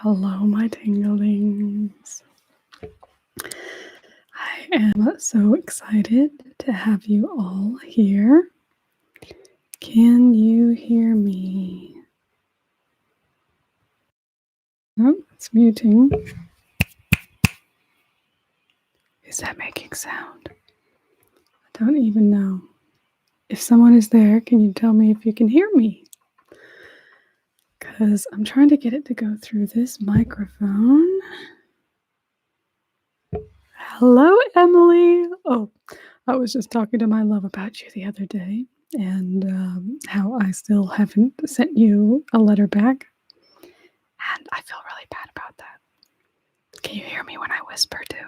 Hello, my tinglings. I am so excited to have you all here. Can you hear me? Oh, it's muting. Is that making sound? I don't even know. If someone is there, can you tell me if you can hear me? Because I'm trying to get it to go through this microphone. Hello, Emily. Oh, I was just talking to my love about you the other day and how I still haven't sent you a letter back. And I feel really bad about that. Can you hear me when I whisper too?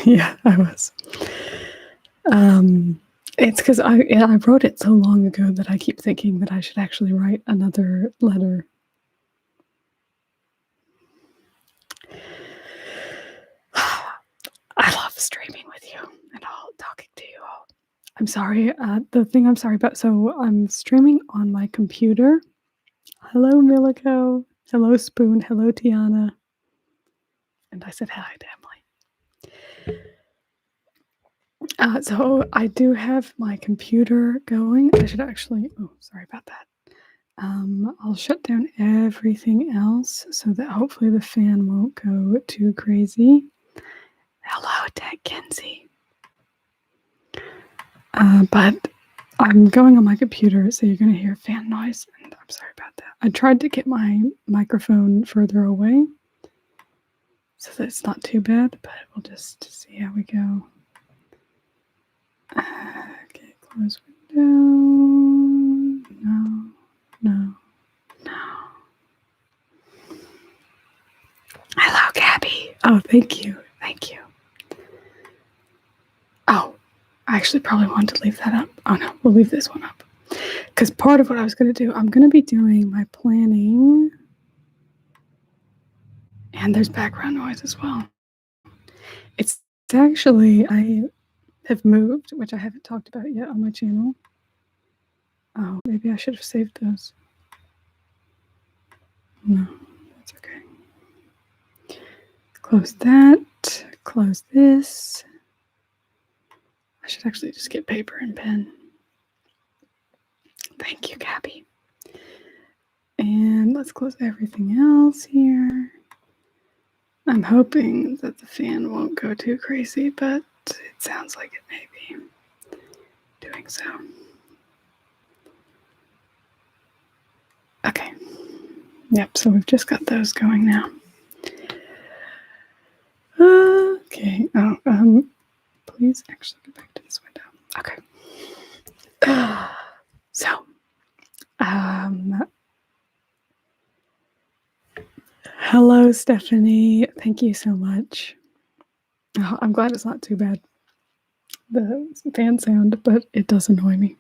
Yeah, I was. It's because I wrote it so long ago that I keep thinking that I should actually write another letter. I love streaming with you and all talking to you all. I'm sorry. The thing I'm sorry about. So I'm streaming on my computer. Hello, Milico. Hello, Spoon. Hello, Tiana. And I said hi to Emily. So I do have my computer going. I should actually. Oh, sorry about that. I'll shut down everything else so that hopefully the fan won't go too crazy. Hello, Tech Kinsey. But I'm going on my computer, so you're going to hear fan noise, and I'm sorry about that. I tried to get my microphone further away so that it's not too bad, but we'll just see how we go. Okay, close window. No. Hello, Gabby. Oh, thank you. Oh, I actually probably wanted to leave that up. Oh no, we'll leave this one up. Because part of what I was going to do, I'm going to be doing my planning. And there's background noise as well. It's actually, I have moved, which I haven't talked about yet on my channel. Oh, maybe I should have saved those. No, that's okay. Close that. Close this. I should actually just get paper and pen. Thank you, Gabby. And let's close everything else here. I'm hoping that the fan won't go too crazy, but it sounds like it may be doing so. Okay. Yep, so we've just got those going now. Okay. Oh, please actually go back to this window. Okay. So, hello, Stephanie. Thank you so much. Oh, I'm glad it's not too bad, the fan sound, but it does annoy me.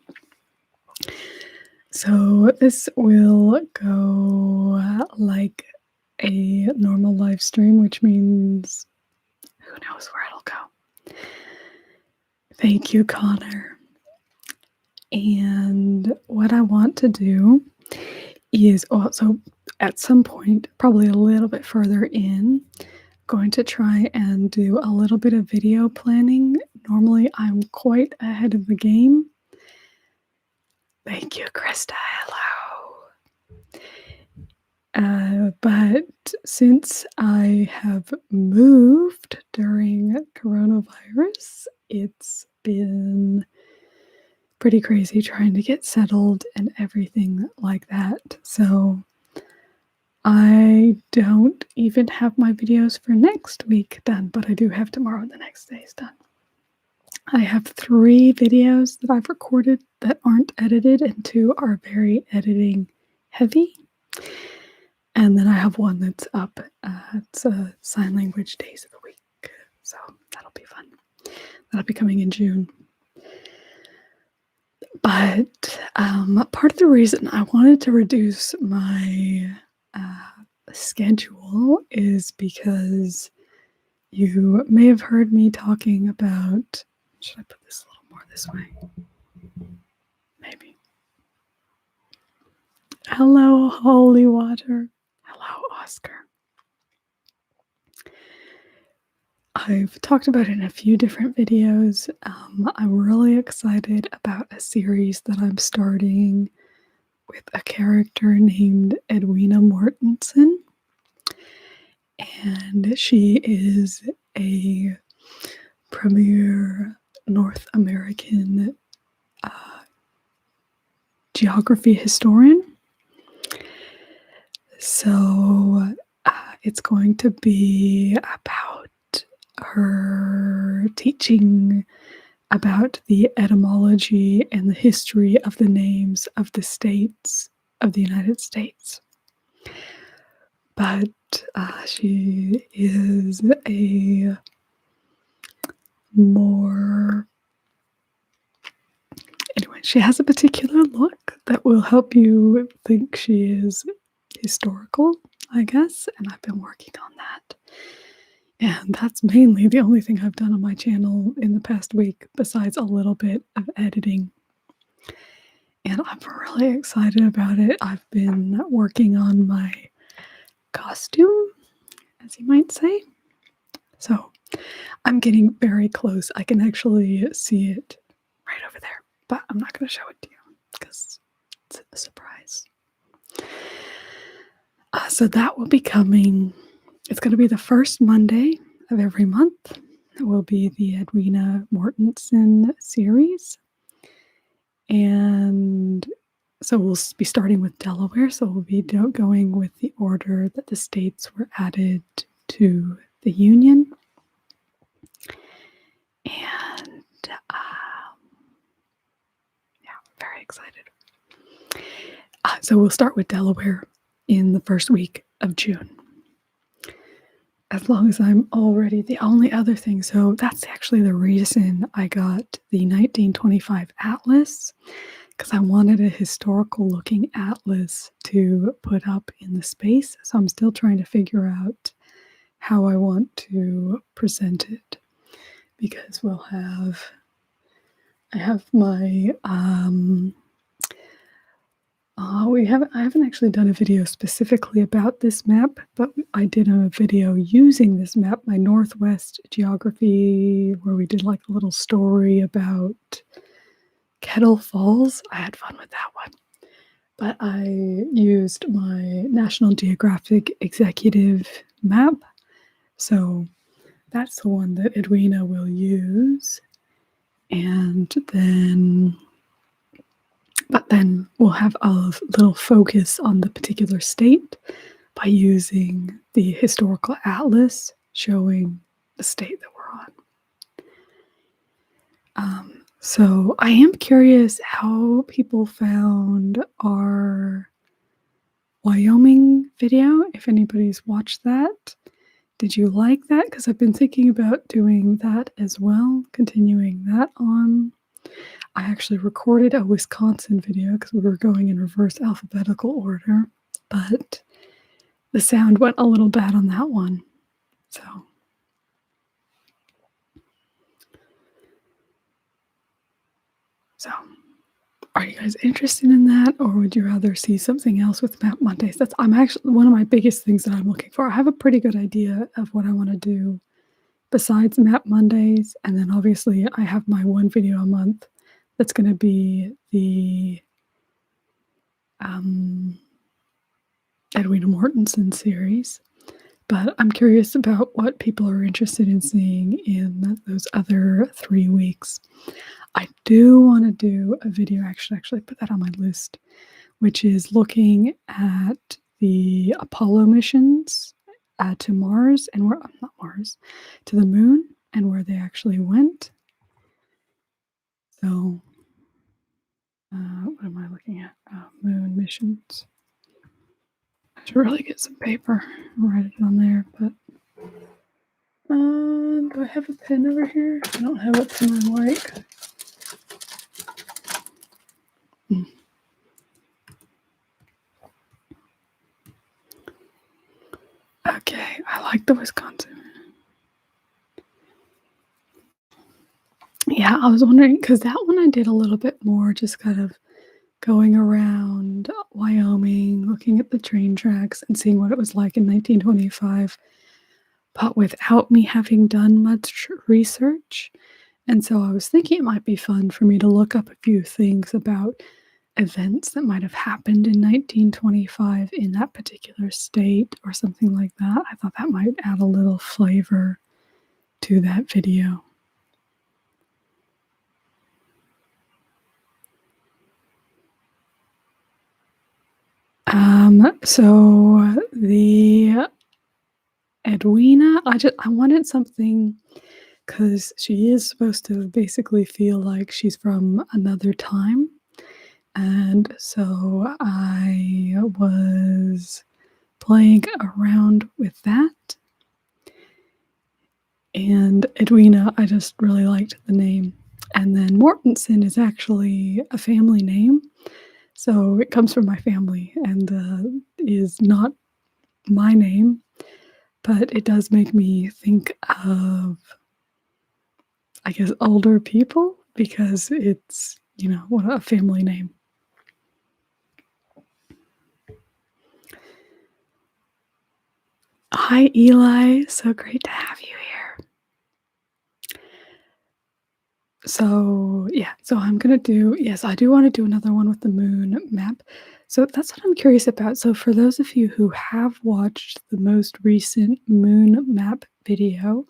So this will go like a normal live stream, which means who knows where it'll go. Thank you, Connor. And what I want to do is also at some point, probably a little bit further in, going to try and do a little bit of video planning. Normally, I'm quite ahead of the game. Thank you, Krista. Hello. But since I have moved during coronavirus, it's been pretty crazy trying to get settled and everything like that. So I don't even have my videos for next week done, but I do have tomorrow and the next day's done. I have 3 videos that I've recorded that aren't edited, and 2 are very editing heavy. And then I have 1 that's up. It's a sign language days of the week. So that'll be fun. That'll be coming in June. But part of the reason I wanted to reduce my schedule is because you may have heard me talking about, should I put this a little more this way? Maybe. Hello, holy water. Hello, Oscar. I've talked about it in a few different videos. I'm really excited about a series that I'm starting with a character named Edwina Mortensen. And she is a premier North American geography historian. So it's going to be about her teaching about the etymology and the history of the names of the states of the United States. But she is a more... Anyway, she has a particular look that will help you think she is historical, I guess, and I've been working on that. And that's mainly the only thing I've done on my channel in the past week, besides a little bit of editing. And I'm really excited about it. I've been working on my costume, as you might say. So I'm getting very close. I can actually see it right over there, but I'm not going to show it to you because it's a surprise. So that will be coming. It's going to be the first Monday of every month. It will be the Edwina Mortensen series. And so we'll be starting with Delaware. So we'll be going with the order that the states were added to the Union. And yeah, very excited. So we'll start with Delaware in the first week of June. As long as I'm already the only other thing. So that's actually the reason I got the 1925 Atlas, because I wanted a historical looking atlas to put up in the space. So I'm still trying to figure out how I want to present it, because I have my I haven't actually done a video specifically about this map, but I did a video using this map, my Northwest geography, where we did like a little story about Kettle Falls. I had fun with that one. But I used my National Geographic executive map. So that's the one that Edwina will use. And then... But then we'll have a little focus on the particular state by using the historical atlas showing the state that we're on. So I am curious how people found our Wyoming video, if anybody's watched that. Did you like that? Because I've been thinking about doing that as well, continuing that on. I actually recorded a Wisconsin video because we were going in reverse alphabetical order, but the sound went a little bad on that one. So are you guys interested in that, or would you rather see something else with Map Mondays? I'm actually one of my biggest things that I'm looking for. I have a pretty good idea of what I want to do besides Map Mondays, and then obviously I have my one video a month that's going to be the Edwina Mortensen series. But I'm curious about what people are interested in seeing in those other 3 weeks. I do want to do a video, actually put that on my list, which is looking at the Apollo missions to Mars and where, not Mars, to the moon and where they actually went. So, what am I looking at? Moon missions. I should really get some paper and write it on there, but do I have a pen over here? I don't have a pen I like. Okay, I like the Wisconsin. Yeah, I was wondering, because that one I did a little bit more, just kind of going around Wyoming, looking at the train tracks and seeing what it was like in 1925, but without me having done much research. And so I was thinking it might be fun for me to look up a few things about events that might have happened in 1925 in that particular state or something like that. I thought that might add a little flavor to that video. So the Edwina, I wanted something because she is supposed to basically feel like she's from another time. And so I was playing around with that. And Edwina, I just really liked the name. And then Mortensen is actually a family name. So it comes from my family and is not my name, but it does make me think of, I guess, older people because it's, what a family name. Hi, Eli. So great to have you here. So, yeah, so I'm going to do, yes, I do want to do another one with the moon map. So that's what I'm curious about. So for those of you who have watched the most recent moon map video,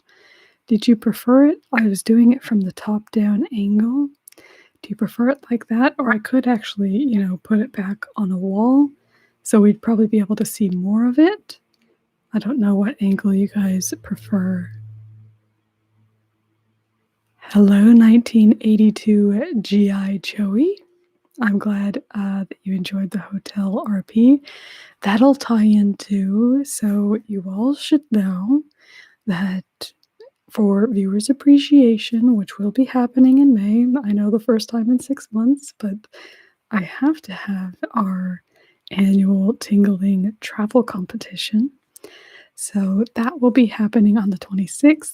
did you prefer it? I was doing it from the top down angle. Do you prefer it like that? Or I could actually, put it back on a wall so we'd probably be able to see more of it. I don't know what angle you guys prefer. Hello, 1982 G.I. Joey. I'm glad that you enjoyed the Hotel RP. That'll tie into, so you all should know that for Viewers Appreciation, which will be happening in May, I know the first time in 6 months, but I have to have our annual Tingling travel competition. So that will be happening on the 26th.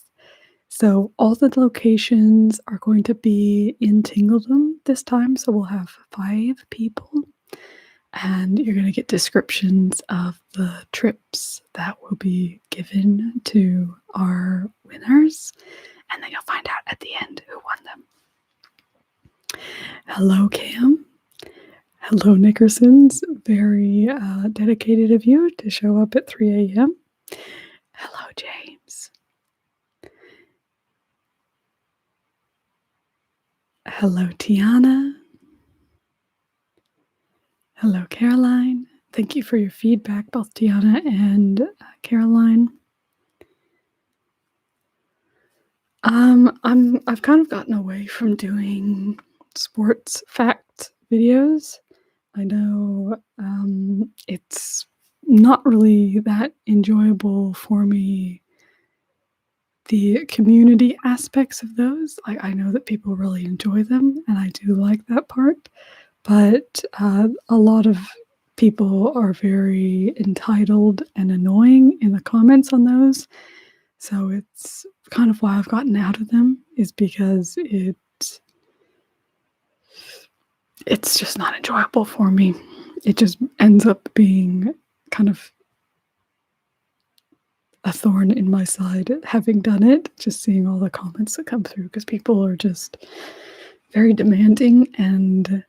So all the locations are going to be in Tingledom this time. So we'll have 5 people and you're going to get descriptions of the trips that will be given to our winners. And then you'll find out at the end who won them. Hello, Cam. Hello, Nickersons. Very dedicated of you to show up at 3 a.m. Hello, James. Hello, Tiana. Hello, Caroline. Thank you for your feedback, both Tiana and Caroline. I've kind of gotten away from doing sports fact videos. I know it's not really that enjoyable for me. The community aspects of those, I know that people really enjoy them, and I do like that part. But a lot of people are very entitled and annoying in the comments on those. So it's kind of why I've gotten out of them, is because it's just not enjoyable for me. It just ends up being kind of a thorn in my side having done it, just seeing all the comments that come through, because people are just very demanding and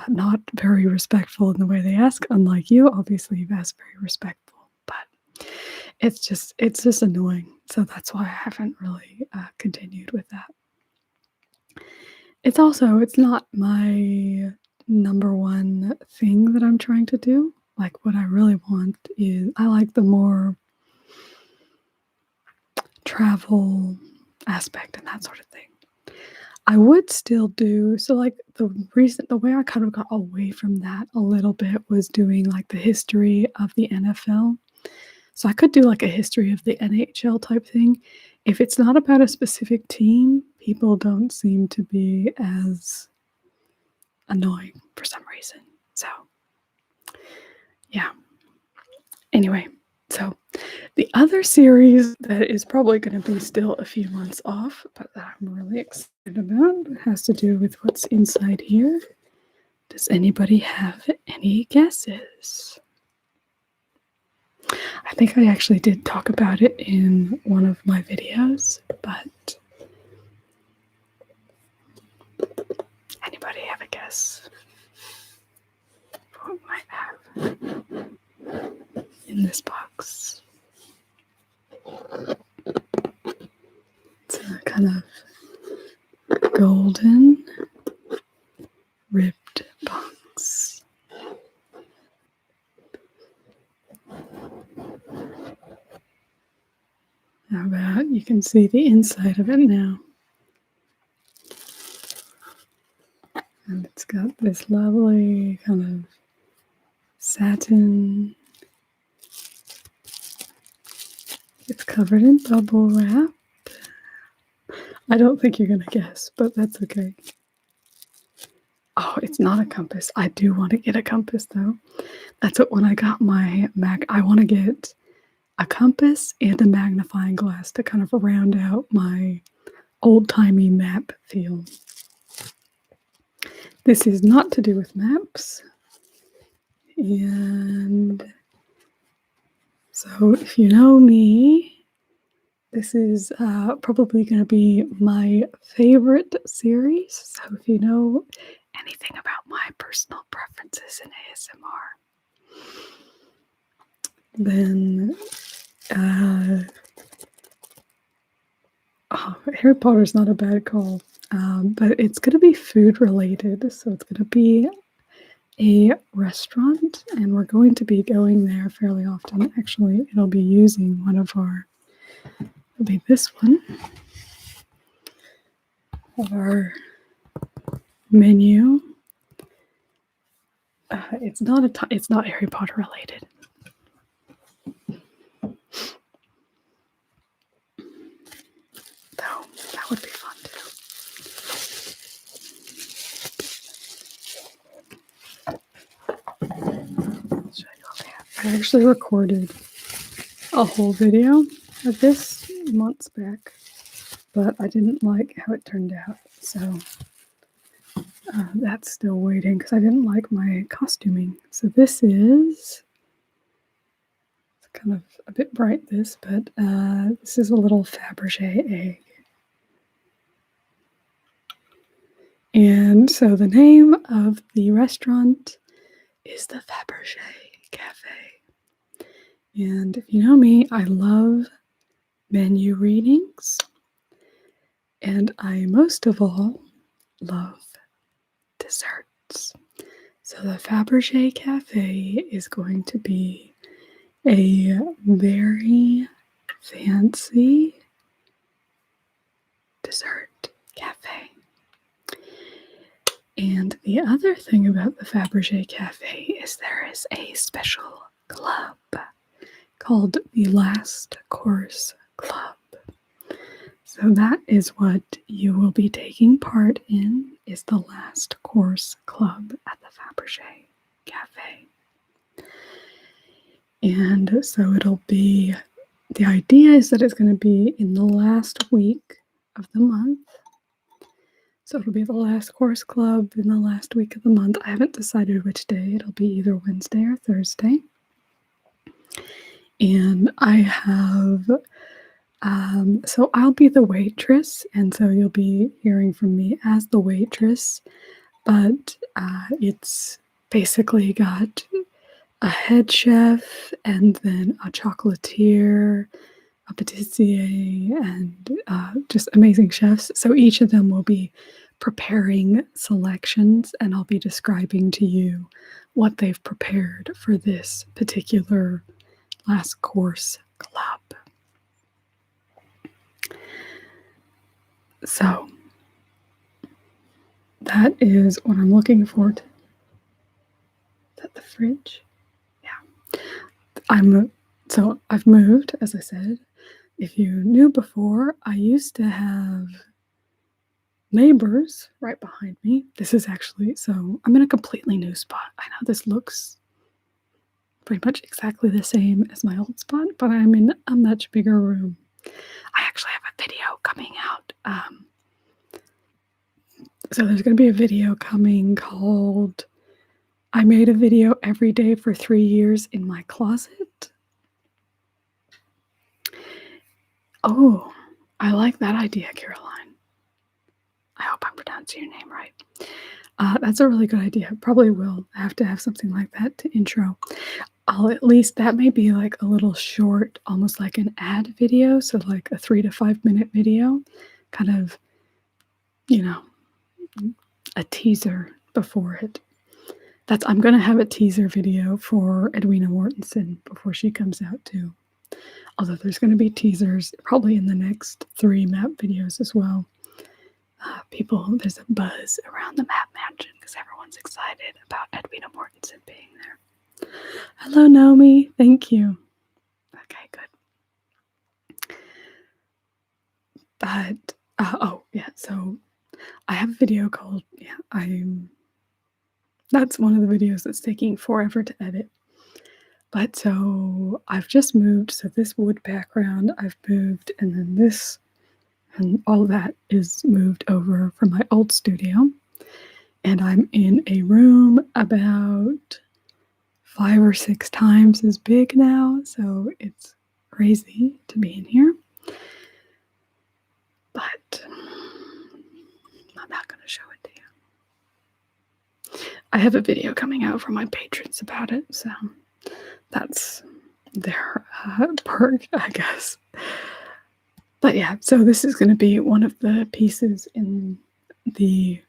not very respectful in the way they ask. Unlike you, obviously you've asked very respectful, but it's just annoying. So that's why I haven't really continued with that. It's not my number one thing that I'm trying to do. Like, what I really want is, I like the more travel aspect and that sort of thing. I would still do, so like the way I kind of got away from that a little bit was doing like the history of the NFL. So I could do like a history of the NHL type thing. If it's not about a specific team, people don't seem to be as annoying for some reason. So yeah. Anyway, so the other series that is probably going to be still a few months off, but that I'm really excited about, has to do with what's inside here. Does anybody have any guesses? I think I actually did talk about it in one of my videos, but anybody have a guess? What might have in this box? It's a kind of golden ribbed box. How about you can see the inside of it now? And it's got this lovely kind of satin. It's covered in bubble wrap. I don't think you're going to guess, but that's okay. Oh, it's not a compass. I do want to get a compass, though. That's what when I got my Mac, I want to get a compass and a magnifying glass to kind of round out my old-timey map feel. This is not to do with maps. And so if you know me, this is probably going to be my favorite series. So if you know anything about my personal preferences in ASMR, then Harry Potter is not a bad call, but it's going to be food related. So it's going to be a restaurant, and we're going to be going there fairly often. Actually, it'll be using one of our, it'll be this one, our menu. It's not Harry Potter related. Though that would be fun too. I'll show you what we have. I actually recorded a whole video of this months back, but I didn't like how it turned out, so that's still waiting because I didn't like my costuming. So this is, it's kind of a bit bright, this, but this is a little Fabergé egg. And so the name of the restaurant is the Fabergé Cafe. And if you know me, I love menu readings. And I most of all love desserts. So the Fabergé Cafe is going to be a very fancy dessert cafe. And the other thing about the Fabergé Cafe is there is a special club called the Last Course Club. So that is what you will be taking part in, is the Last Course Club at the Fabergé Cafe. And so it'll be, the idea is that it's going to be in the last week of the month. So it'll be the Last Course Club in the last week of the month. I haven't decided which day. It'll be either Wednesday or Thursday. And I have, so I'll be the waitress, and so you'll be hearing from me as the waitress, but it's basically got a head chef and then a chocolatier, a patissier, and just amazing chefs. So each of them will be preparing selections, and I'll be describing to you what they've prepared for this particular Last Course Club. So that is what I'm looking forward to. Is that the fridge? Yeah. So I've moved, as I said. If you knew before, I used to have neighbors right behind me. This is actually, so I'm in a completely new spot. I know this looks pretty much exactly the same as my old spot, but I'm in a much bigger room. I actually have a video coming out. So there's going to be a video coming called I made a video every day for 3 years in my closet. Oh, I like that idea, Caroline. I hope I'm pronouncing your name right. That's a really good idea. Probably will have to have something like that to intro. I'll at least, that may be like a little short, almost like an ad video. So like a 3 to 5 minute video, kind of, you know, a teaser before it. I'm going to have a teaser video for Edwina Mortensen before she comes out too. Although there's going to be teasers probably in the next 3 map videos as well. There's a buzz around the map mansion because everyone's excited about Edwina Mortensen being there. Hello, Naomi. Thank you. Okay, good. But, oh, yeah, so I have a video called, that's one of the videos that's taking forever to edit. But so I've just moved, so this wood background I've moved, and then this and all that is moved over from my old studio. And I'm in a room about 5 or 6 times as big now, so it's crazy to be in here. But I'm not going to show it to you. I have a video coming out from my patrons about it, so that's their perk, I guess. But yeah, so this is going to be one of the pieces in the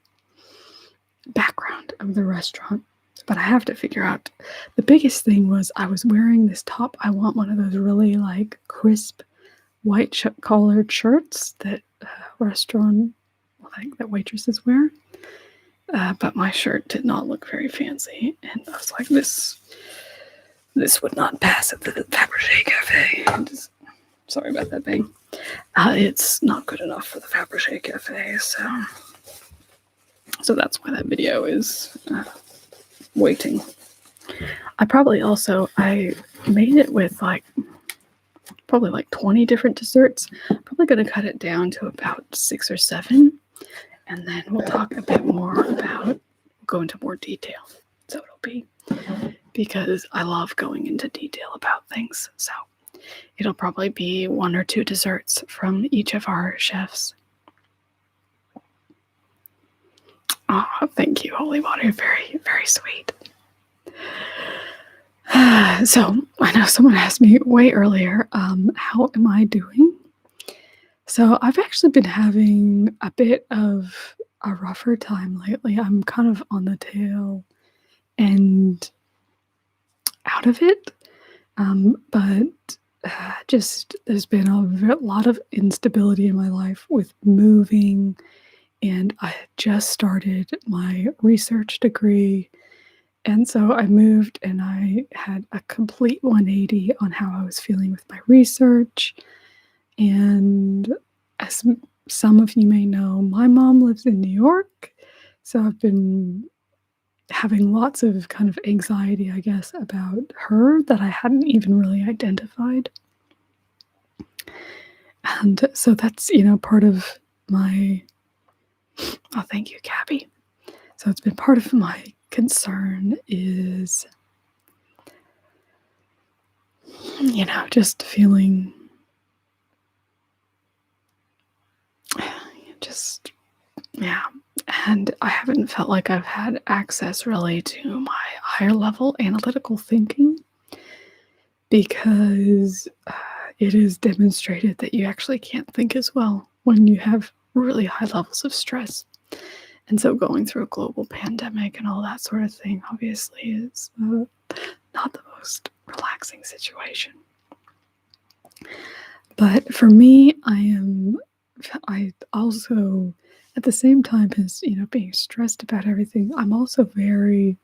background of the restaurant. But I have to figure out, the biggest thing was I was wearing this top. I want one of those really like crisp white collared shirts that restaurant, like that waitresses wear. But my shirt did not look very fancy. And I was like, this would not pass at the Fabergé Cafe. Sorry about that bang. It's not good enough for the Fabergé Cafe, so that's why that video is waiting. I made it with probably like 20 different desserts. Probably going to cut it down to about 6 or 7, and then we'll talk a bit more go into more detail. So it'll be, because I love going into detail about things, so it'll probably be 1 or 2 desserts from each of our chefs. Oh, thank you, Holy Water. Very, very sweet. So I know someone asked me way earlier, how am I doing? So I've actually been having a bit of a rougher time lately. I'm kind of on the tail end out of it, but just there's been a lot of instability in my life with moving, and I had just started my research degree, and so I moved and I had a complete 180 on how I was feeling with my research. And as some of you may know, my mom lives in New York, so I've been having lots of kind of anxiety, I guess, about her that I hadn't even really identified. And so that's, part of my, oh, thank you, Gabby. So it's been part of my concern is, just feeling, and I haven't felt like I've had access really to my higher level analytical thinking, because it is demonstrated that you actually can't think as well when you have really high levels of stress. And so going through a global pandemic and all that sort of thing obviously is not the most relaxing situation. But for me, I also, at the same time as, being stressed about everything, I'm also very,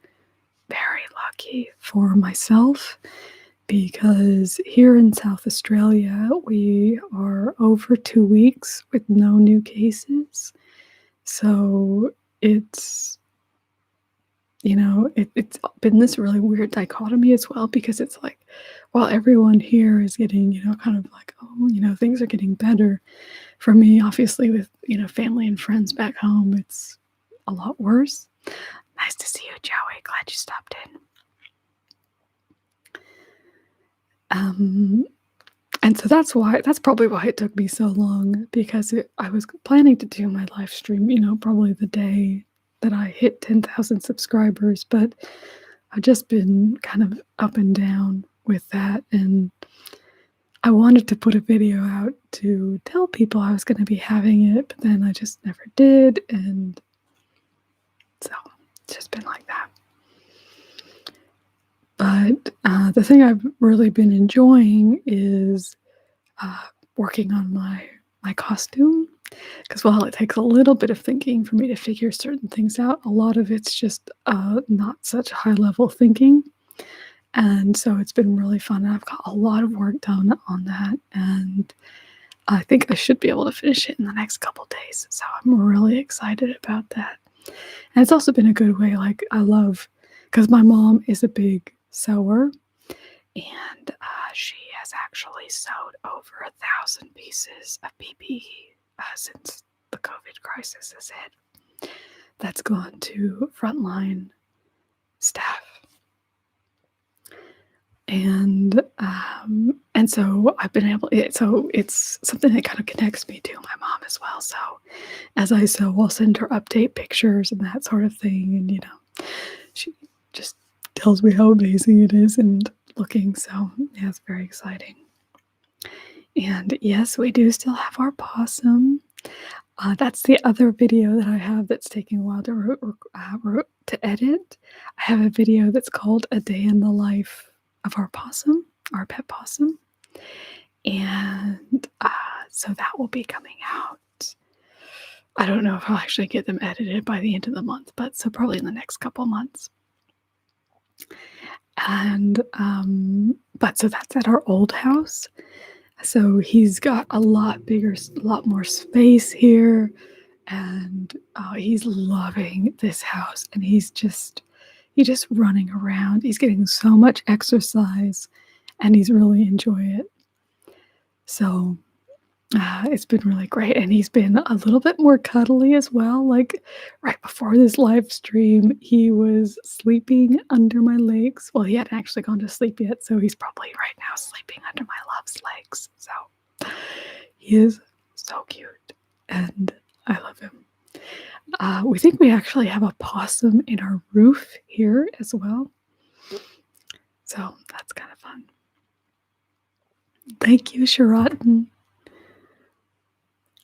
very lucky for myself, because here in South Australia, we are over 2 weeks with no new cases. So it's, it's been this really weird dichotomy as well, because it's like, while everyone here is getting, kind of like, oh, things are getting better. For me, obviously, with, family and friends back home, it's a lot worse. I'm Nice to see you, Joey. Glad you stopped in. And so that's probably why it took me so long, because I was planning to do my live stream, probably the day that I hit 10,000 subscribers, but I've just been kind of up and down with that, and I wanted to put a video out to tell people I was going to be having it, but then I just never did, and so it's just been like that. But the thing I've really been enjoying is working on my costume, because while it takes a little bit of thinking for me to figure certain things out, a lot of it's just not such high level thinking. And so it's been really fun. I've got a lot of work done on that, and I think I should be able to finish it in the next couple days. So I'm really excited about that. And it's also been a good way. Like, I love, because my mom is a big sewer, and she has actually sewed over 1,000 pieces of PPE since the COVID crisis has hit. That's gone to frontline staff. And so I've been able, so it's something that kind of connects me to my mom as well. So as I sew, I'll send her update pictures and that sort of thing. And, she just tells me how amazing it is and looking. So yeah, it's very exciting. And yes, we do still have our possum. That's the other video that I have that's taking a while to edit. I have a video that's called A Day in the Life of Our Possum, our pet possum. And so that will be coming out. I don't know if I'll actually get them edited by the end of the month, but so probably in the next couple months. And but so that's at our old house. So he's got a lot more space here, and he's loving this house, and he's just running around. He's getting so much exercise, and he's really enjoying it. So it's been really great, and he's been a little bit more cuddly as well. Like right before this live stream, he was sleeping under my legs. Well, he hadn't actually gone to sleep yet, so he's probably right now sleeping under my love's legs. So he is so cute, and I love him. We think we actually have a possum in our roof here as well. So that's kind of fun. Thank you, Sharaton.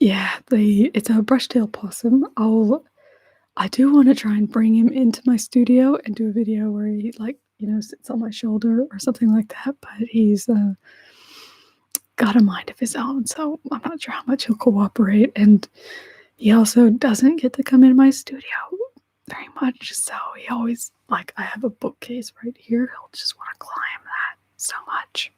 Yeah, it's a brush-tail possum. I do want to try and bring him into my studio and do a video where he sits on my shoulder or something like that, but he's got a mind of his own, so I'm not sure how much he'll cooperate, and he also doesn't get to come in my studio very much, so he always, I have a bookcase right here, he'll just want to climb that so much.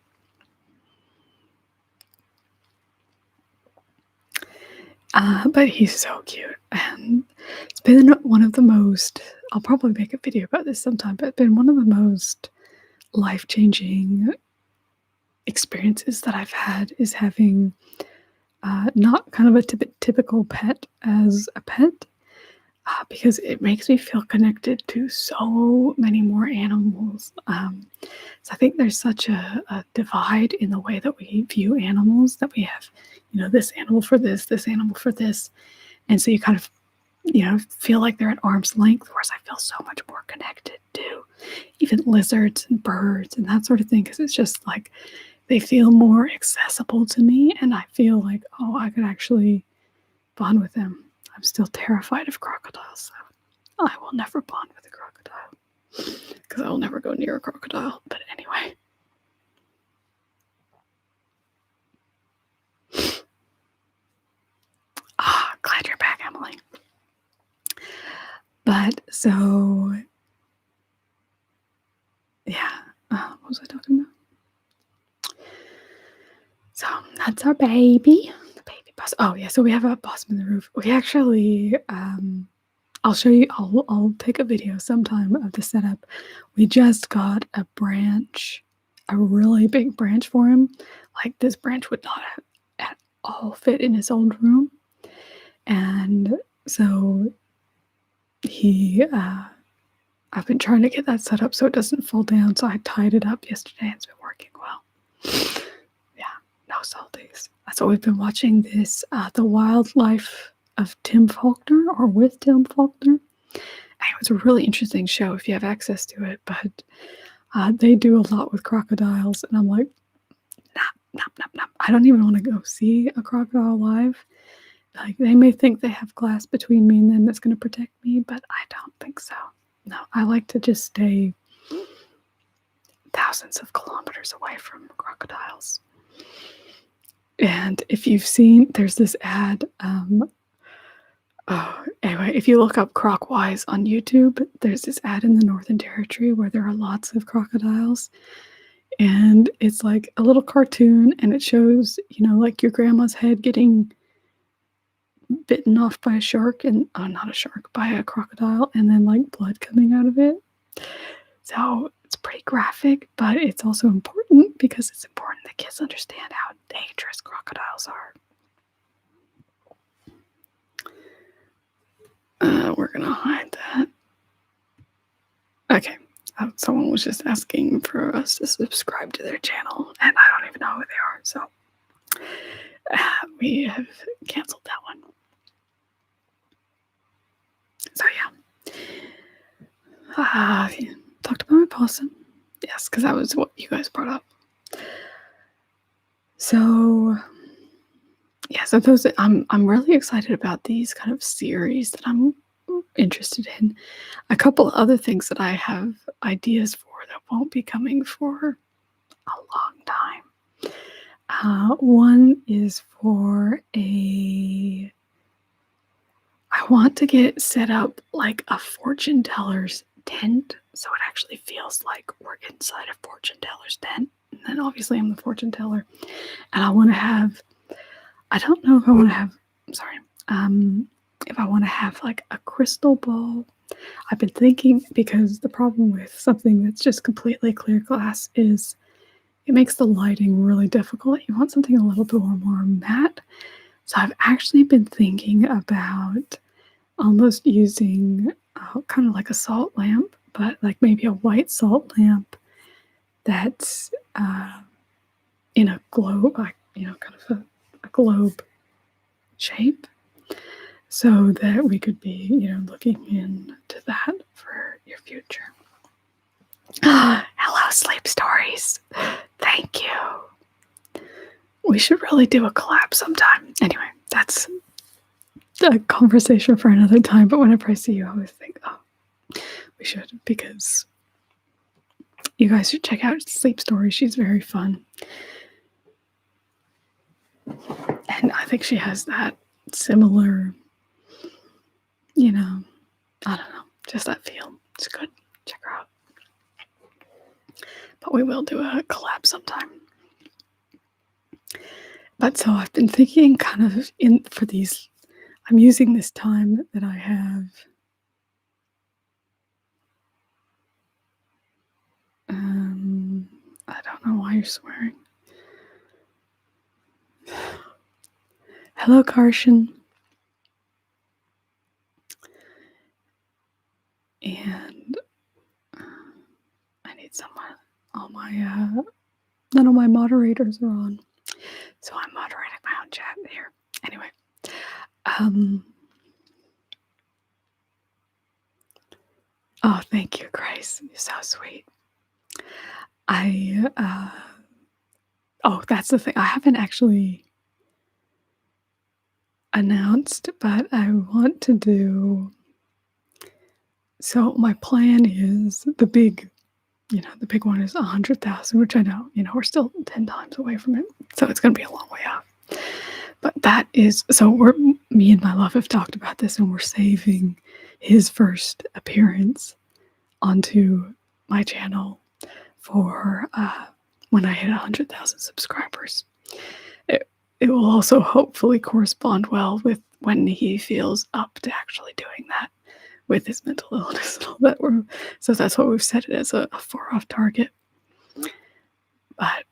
But he's so cute, and it's been one of the most, I'll probably make a video about this sometime, but it's been one of the most life-changing experiences that I've had, is having not kind of a typical pet as a pet, because it makes me feel connected to so many more animals. So I think there's such a divide in the way that we view animals, that we have, this animal for this animal for this. And so you kind of, feel like they're at arm's length, whereas I feel so much more connected to even lizards and birds and that sort of thing, because it's just like they feel more accessible to me, and I feel like, oh, I could actually bond with them. I'm still terrified of crocodiles, so I will never bond with a crocodile, because I will never go near a crocodile. But anyway. Glad you're back, Emily. But so, yeah, what was I talking about? So that's our baby, the baby possum. Oh yeah, so we have a possum in the roof. We actually, I'll show you. I'll take a video sometime of the setup. We just got a branch, a really big branch for him. Like, this branch would not have at all fit in his old room, and so he I've been trying to get that set up so it doesn't fall down, so I tied it up yesterday and it's been working well. Yeah, no salties. So we've been watching this, The Wildlife of Tim Faulkner, or with Tim Faulkner. And it was a really interesting show if you have access to it, but they do a lot with crocodiles, and I'm like, nah. I don't even want to go see a crocodile live. Like, they may think they have glass between me and them that's going to protect me, but I don't think so. No, I like to just stay thousands of kilometers away from crocodiles. And if you've seen, there's this ad. Anyway, if you look up Crocwise on YouTube, there's this ad in the Northern Territory where there are lots of crocodiles. And it's like a little cartoon, and it shows, like your grandma's head getting bitten off by a shark, and not a shark, by a crocodile, and then like blood coming out of it. So it's pretty graphic, but it's also important because it's important that kids understand how dangerous crocodiles are. We're gonna hide that. Okay. Someone was just asking for us to subscribe to their channel, and I don't even know who they are, so we have canceled that one. So yeah, talked about my possum. Yes, because that was what you guys brought up. So yeah, so those I'm really excited about these kind of series that I'm interested in. A couple other things that I have ideas for that won't be coming for a long time. One is for I want to get set up like a fortune teller's tent, so it actually feels like we're inside a fortune teller's tent. And then obviously I'm the fortune teller, and I want to have, I don't know if I want to have, if I want to have like a crystal ball. I've been thinking, because the problem with something that's just completely clear glass is it makes the lighting really difficult. You want something a little bit more matte. So I've actually been thinking about almost using kind of like a salt lamp, but like maybe a white salt lamp that's in a globe, kind of a globe shape, so that we could be, looking into that for your future. Hello, Sleep Stories. Thank you. We should really do a collab sometime. Anyway, that's a conversation for another time, but whenever I see you, I always think, we should, because you guys should check out Sleep Stories. She's very fun. And I think she has that similar, I don't know, just that feel. It's good. Check her out. But we will do a collab sometime. But so I've been thinking kind of for these, I'm using this time that I have I don't know why you're swearing. Hello, Karshan. And I need someone. None of my moderators are on, so I'm moderating my own chat here. Anyway, oh, thank you, Grace. You're so sweet. That's the thing. I haven't actually announced, but I want to do. So my plan is the big one is 100,000, which I know, we're still 10 times away from it. So it's going to be a long way off. But that is, so me and my love have talked about this, and we're saving his first appearance onto my channel for when I hit 100,000 subscribers. It will also hopefully correspond well with when he feels up to actually doing that with his mental illness and all that. So that's what we've set it as, a far-off target. But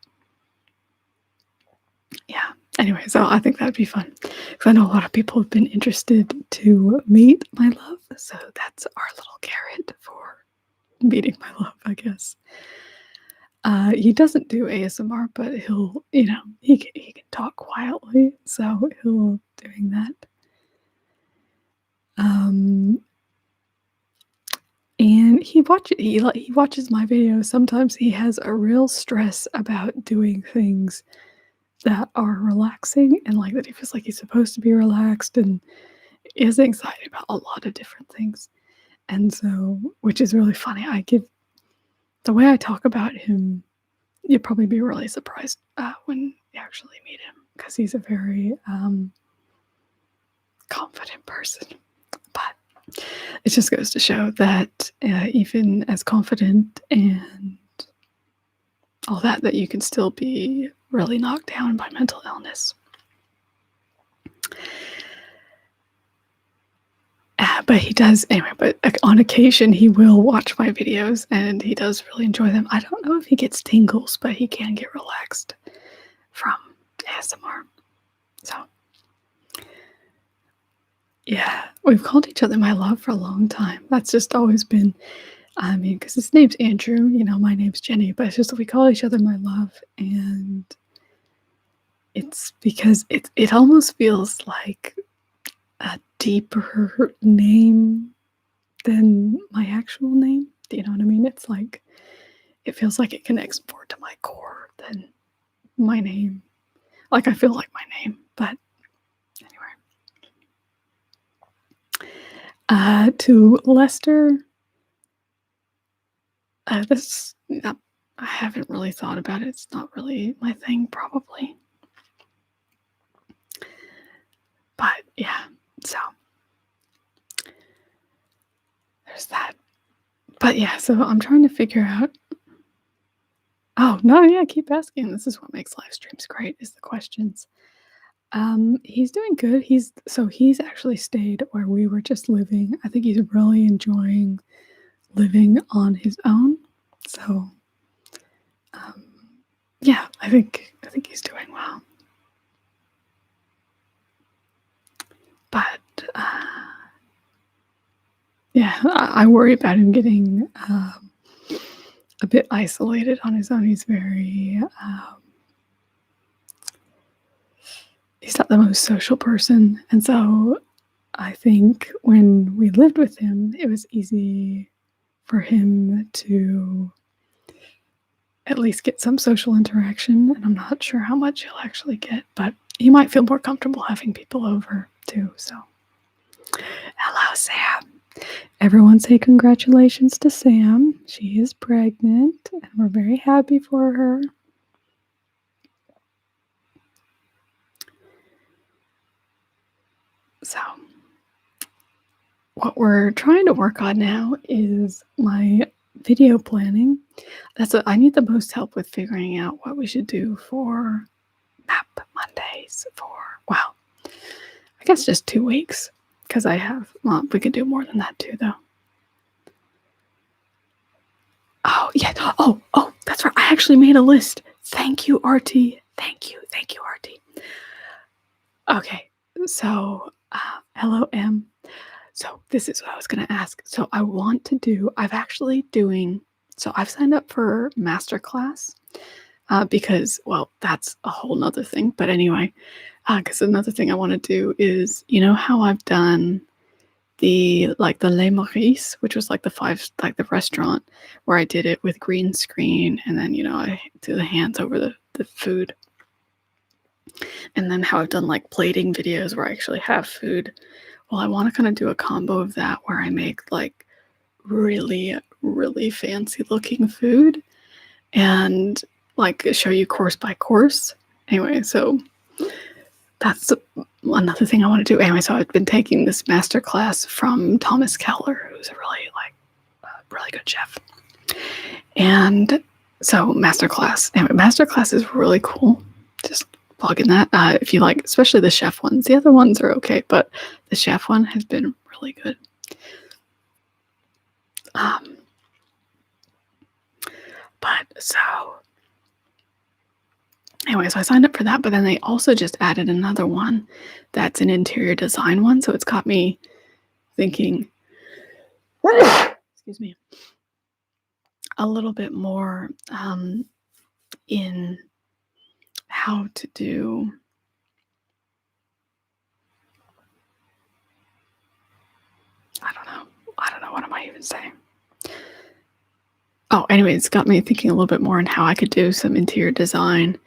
yeah, anyway, so I think that'd be fun, because I know a lot of people have been interested to meet my love. So that's our little carrot for meeting my love, I guess. He doesn't do ASMR, but he'll, he can talk quietly, so he'll doing that. And he watches my videos. Sometimes he has a real stress about doing things that are relaxing, and like that he feels like he's supposed to be relaxed, and he has anxiety about a lot of different things. And so, which is really funny. The way I talk about him, you'd probably be really surprised when you actually meet him, because he's a very confident person. But it just goes to show that even as confident and all that you can still be really knocked down by mental illness. But he does, anyway, but on occasion he will watch my videos and he does really enjoy them. I don't know if he gets tingles, but he can get relaxed from ASMR. So, yeah, we've called each other my love for a long time. That's just always been, because his name's Andrew, my name's Jenny, but it's just that we call each other my love. And it's because it almost feels like a deeper name than my actual name. Do you know what I mean? It's like, it feels like it connects more to my core than my name. Like, I feel like my name, but anyway. To Lester, I haven't really thought about it. It's not really my thing, probably. But yeah, so there's that. But yeah, so I'm trying to figure out. Oh, no, yeah, keep asking. This is what makes live streams great, is the questions. He's doing good. He's actually stayed where we were just living. I think he's really enjoying living on his own. So, yeah, I think he's doing well. But yeah, I worry about him getting a bit isolated on his own. He's very he's not the most social person, and so I think when we lived with him, it was easy for him to at least get some social interaction, and I'm not sure how much he'll actually get, but he might feel more comfortable having people over too. So, hello, Sam. Everyone say congratulations to Sam. She is pregnant, and we're very happy for her. So, what we're trying to work on now is my video planning. I need the most help with figuring out what we should do for Map Mondays well, I guess just 2 weeks, because we could do more than that too, though. Oh, yeah. Oh, that's right. I actually made a list. Thank you, RT. Thank you, RT. Okay, so hello, M. So this is what I was going to ask. So I've signed up for Masterclass because, well, that's a whole nother thing. But anyway, because another thing I want to do is, how I've done the Les Maurice, which was like the restaurant where I did it with green screen, and then, I do the hands over the food. And then how I've done like plating videos where I actually have food. Well, I want to kind of do a combo of that where I make like really, really fancy looking food and like show you course by course. Anyway, so that's another thing I want to do. Anyway, so I've been taking this master class from Thomas Keller, who's a really good chef. And so Masterclass is really cool. Just plug in that if you like, especially the chef ones. The other ones are okay, but the chef one has been really good. But so anyway, so I signed up for that, but then they also just added another one that's an interior design one. So it's got me thinking, excuse me, a little bit more in how to do. I don't know. What am I even saying? Oh, anyway, it's got me thinking a little bit more on how I could do some interior design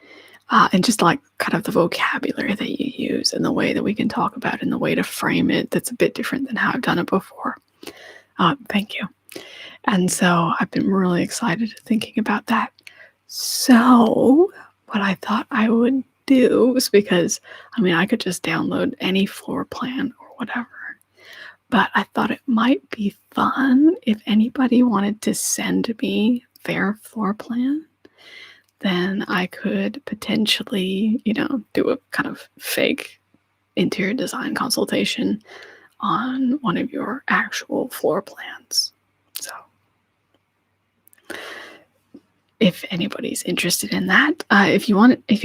and just like kind of the vocabulary that you use and the way that we can talk about it and the way to frame it that's a bit different than how I've done it before. Thank you. And so I've been really excited thinking about that. So what I thought I would do was because, I mean, I could just download any floor plan or whatever. But I thought it might be fun if anybody wanted to send me their floor plan, then I could potentially, do a kind of fake interior design consultation on one of your actual floor plans. So if anybody's interested in that, if you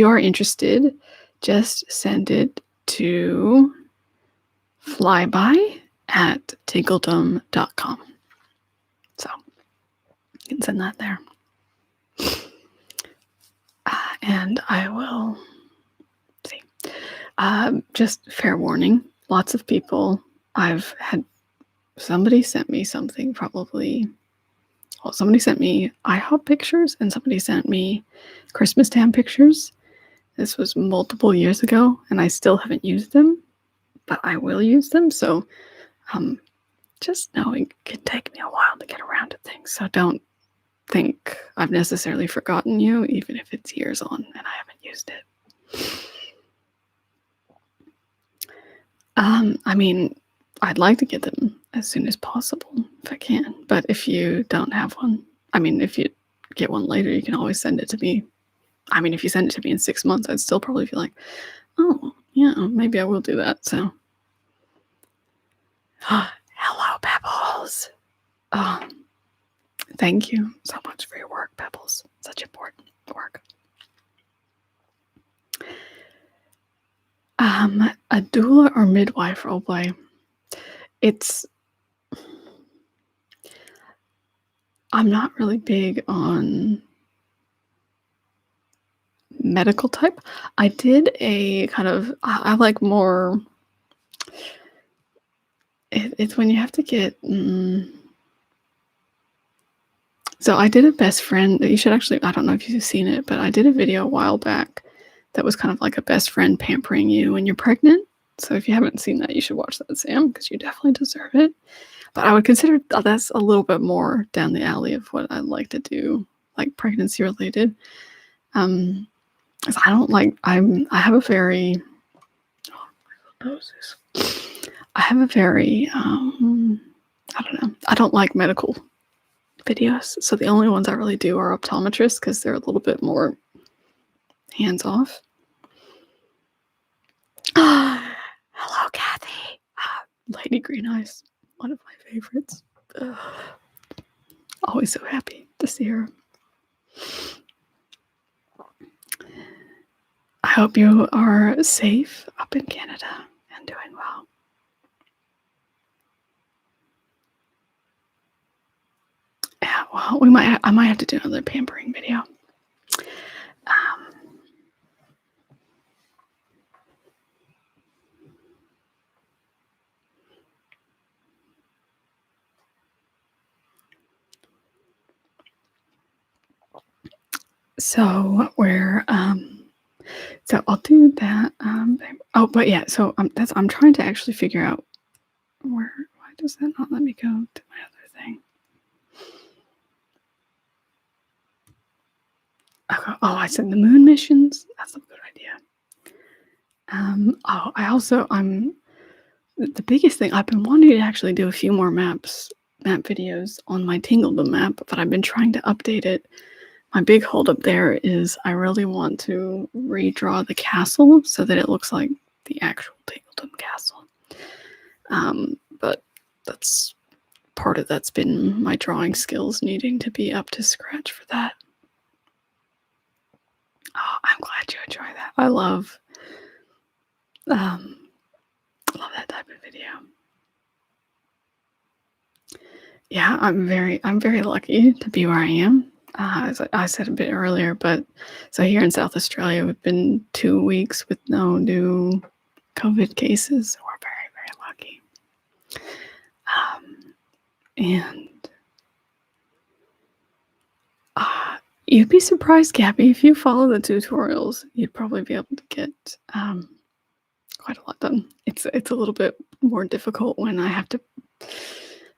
are interested, just send it to flyby@tingledom.com. So you can send that there. And I will see. Just fair warning, lots of people, I've had somebody sent me something somebody sent me IHOP pictures and somebody sent me Christmas time pictures. This was multiple years ago and I still haven't used them, but I will use them. So just know it can take me a while to get around to things. So don't think I've necessarily forgotten you, even if it's years on and I haven't used it. I mean, I'd like to get them as soon as possible if I can, but if you don't have one, I mean, if you get one later, you can always send it to me. I mean, if you send it to me in 6 months, I'd still probably feel like, oh, yeah, maybe I will do that. So, hello, Pebbles. Thank you so much for your work, Pebbles. Such important work. A doula or midwife roleplay. I'm not really big on medical type. I did a kind of, I like more, it's when you have to get, so I did a best friend, you should actually, I don't know if you've seen it, but I did a video a while back that was kind of like a best friend pampering you when you're pregnant. So if you haven't seen that, you should watch that, Sam, because you definitely deserve it. But I would consider that's a little bit more down the alley of what I like to do, like pregnancy related. I don't like, I have a very, I have a very, I don't know, I don't like medical videos. So the only ones I really do are optometrists because they're a little bit more hands off. Hello, Kathy. Lady Green Eyes, one of my favorites. Always so happy to see her. I hope you are safe up in Canada and doing well. Yeah, well, I might have to do another pampering video. So so I'll do that. But yeah, so I'm trying to actually figure out why does that not let me go to my other thing? Okay. Oh, I said the moon missions. That's a good idea. The biggest thing I've been wanting to actually do a few more map videos on my Tingledom map, but I've been trying to update it. My big holdup there is I really want to redraw the castle so that it looks like the actual Tingledom Castle. But that's part of that's been my drawing skills needing to be up to scratch for that. Oh, I'm glad you enjoy that. I love that type of video. Yeah, I'm very lucky to be where I am. As I said a bit earlier, but so here in South Australia, we've been 2 weeks with no new COVID cases, so we're very, very lucky. And you'd be surprised, Gabby, if you follow the tutorials, you'd probably be able to get quite a lot done. It's a little bit more difficult when I have to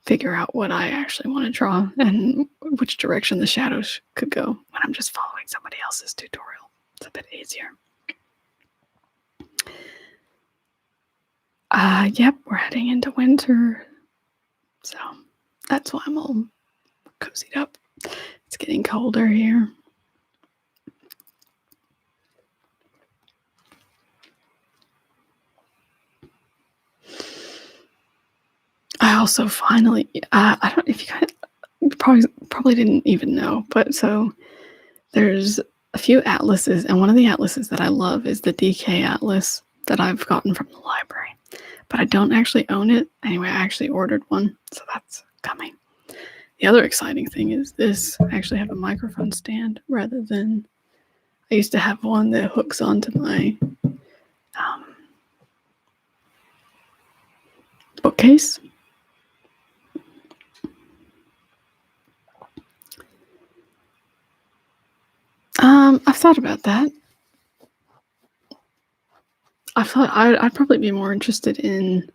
figure out what I actually want to draw and which direction the shadows could go when I'm just following somebody else's tutorial. It's a bit easier. Yep, we're heading into winter, so that's why I'm all cozied up. It's getting colder here. I also finally, I don't know if you guys probably didn't even know, but so there's a few atlases, and one of the atlases that I love is the DK atlas that I've gotten from the library, but I don't actually own it. Anyway, I actually ordered one, so that's coming. The other exciting thing is this. I actually have a microphone stand rather than, I used to have one that hooks onto my bookcase. I've thought about that. I thought I'd probably be more interested in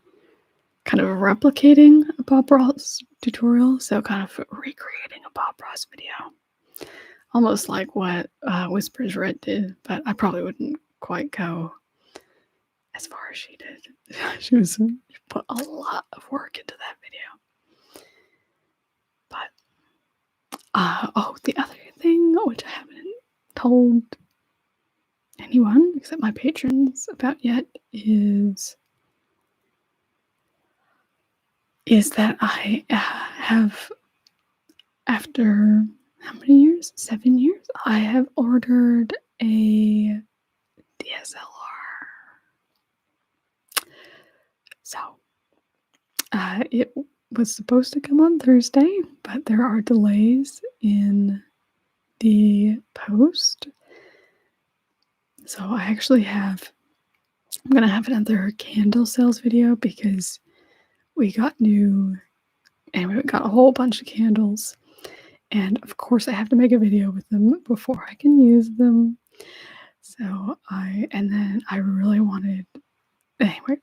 kind of replicating a Bob Ross tutorial, so kind of recreating a Bob Ross video. Almost like what Whispers Red did, but I probably wouldn't quite go as far as she did. She put a lot of work into that video. But, oh, the other thing, which I haven't told anyone except my patrons about yet, is that I have, after how many years? 7 years? I have ordered a DSLR. So, it was supposed to come on Thursday, but there are delays in the post. So I actually I'm going to have another candle sales video because we got a whole bunch of candles. And of course I have to make a video with them before I can use them. So I really wanted, anyway,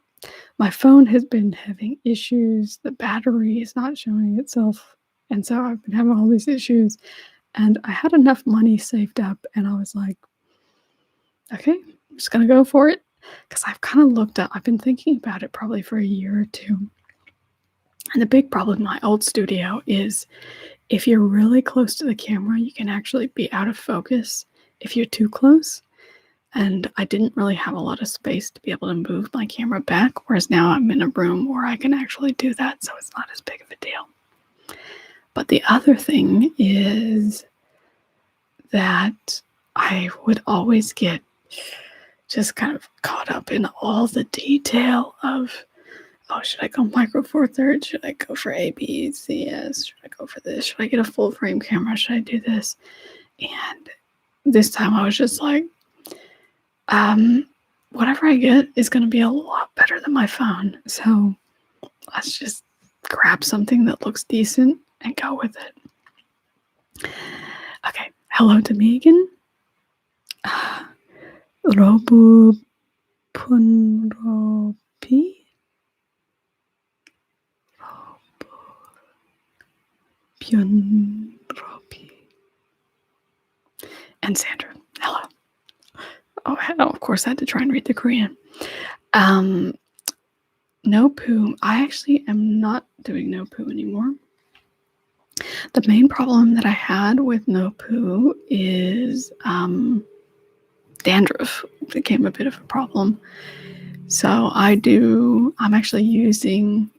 my phone has been having issues. The battery is not showing itself. And so I've been having all these issues. And I had enough money saved up and I was like, okay, I'm just going to go for it. Because I've been thinking about it probably for a year or two. And the big problem in my old studio is if you're really close to the camera, you can actually be out of focus if you're too close. And I didn't really have a lot of space to be able to move my camera back, whereas now I'm in a room where I can actually do that, so it's not as big of a deal. But the other thing is that I would always get just kind of caught up in all the detail of, oh, should I go micro four thirds? Should I go for ABCS? Should I go for this? Should I get a full frame camera? Should I do this? And this time I was just like, whatever I get is going to be a lot better than my phone. So let's just grab something that looks decent and go with it. Okay. Hello to Megan. Robu Punropi. Pyunropi. And Sandra. Hello. Oh, of course I had to try and read the Korean. No poo. I actually am not doing no poo anymore. The main problem that I had with no poo is dandruff became a bit of a problem. So I'm actually using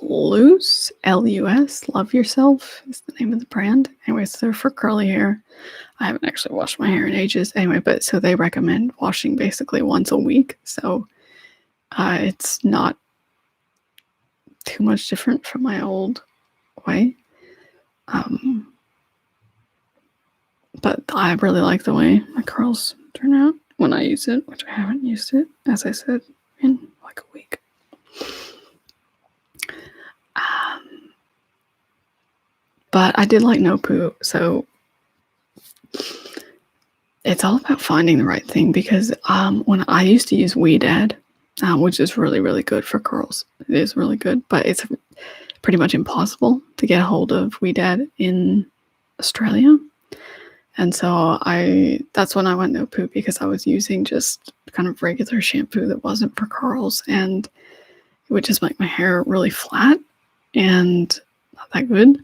Loose, L-U-S, Love Yourself is the name of the brand. Anyways, they're for curly hair. I haven't actually washed my hair in ages. Anyway, but so they recommend washing basically once a week. So it's not too much different from my old way. But I really like the way my curls turn out when I use it, which I haven't used it, as I said, in like a week. But I did like no poo, so it's all about finding the right thing, because when I used to use Weedad, which is really, really good for curls. It is really good, but it's pretty much impossible to get a hold of Weedad in Australia. And so that's when I went no poo, because I was using just kind of regular shampoo that wasn't for curls, and it would just make my hair really flat and not that good.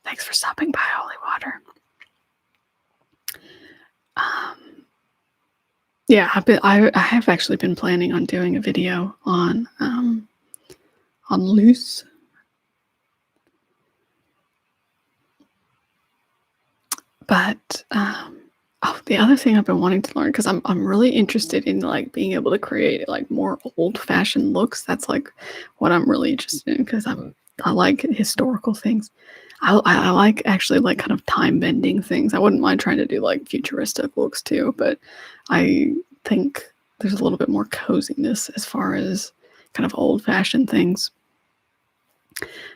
Thanks for stopping by, Holy Water. Yeah, I have actually been planning on doing a video on loose. But the other thing I've been wanting to learn, because I'm really interested in like being able to create like more old-fashioned looks. That's like what I'm really interested in, because I like historical things. I like actually like kind of time-bending things. I wouldn't mind trying to do like futuristic looks too, but I think there's a little bit more coziness as far as kind of old-fashioned things.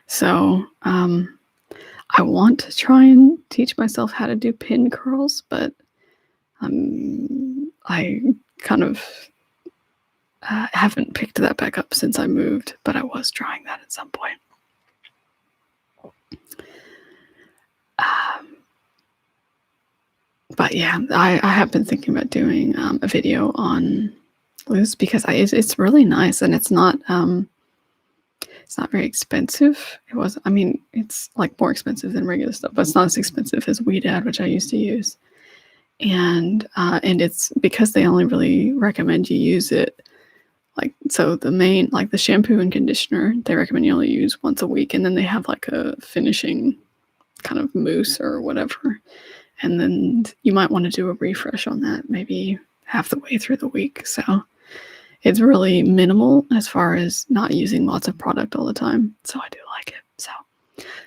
So I want to try and teach myself how to do pin curls, but I kind of haven't picked that back up since I moved, but I was trying that at some point. But yeah, I have been thinking about doing a video on loose, because it's really nice, and it's not very expensive. I mean, it's like more expensive than regular stuff, but it's not as expensive as Weedad, which I used to use. And it's because they only really recommend you use it like, so the main, like the shampoo and conditioner, they recommend you only use once a week, and then they have like a finishing kind of mousse or whatever. And then you might want to do a refresh on that maybe half the way through the week. So it's really minimal as far as not using lots of product all the time. So I do like it. So,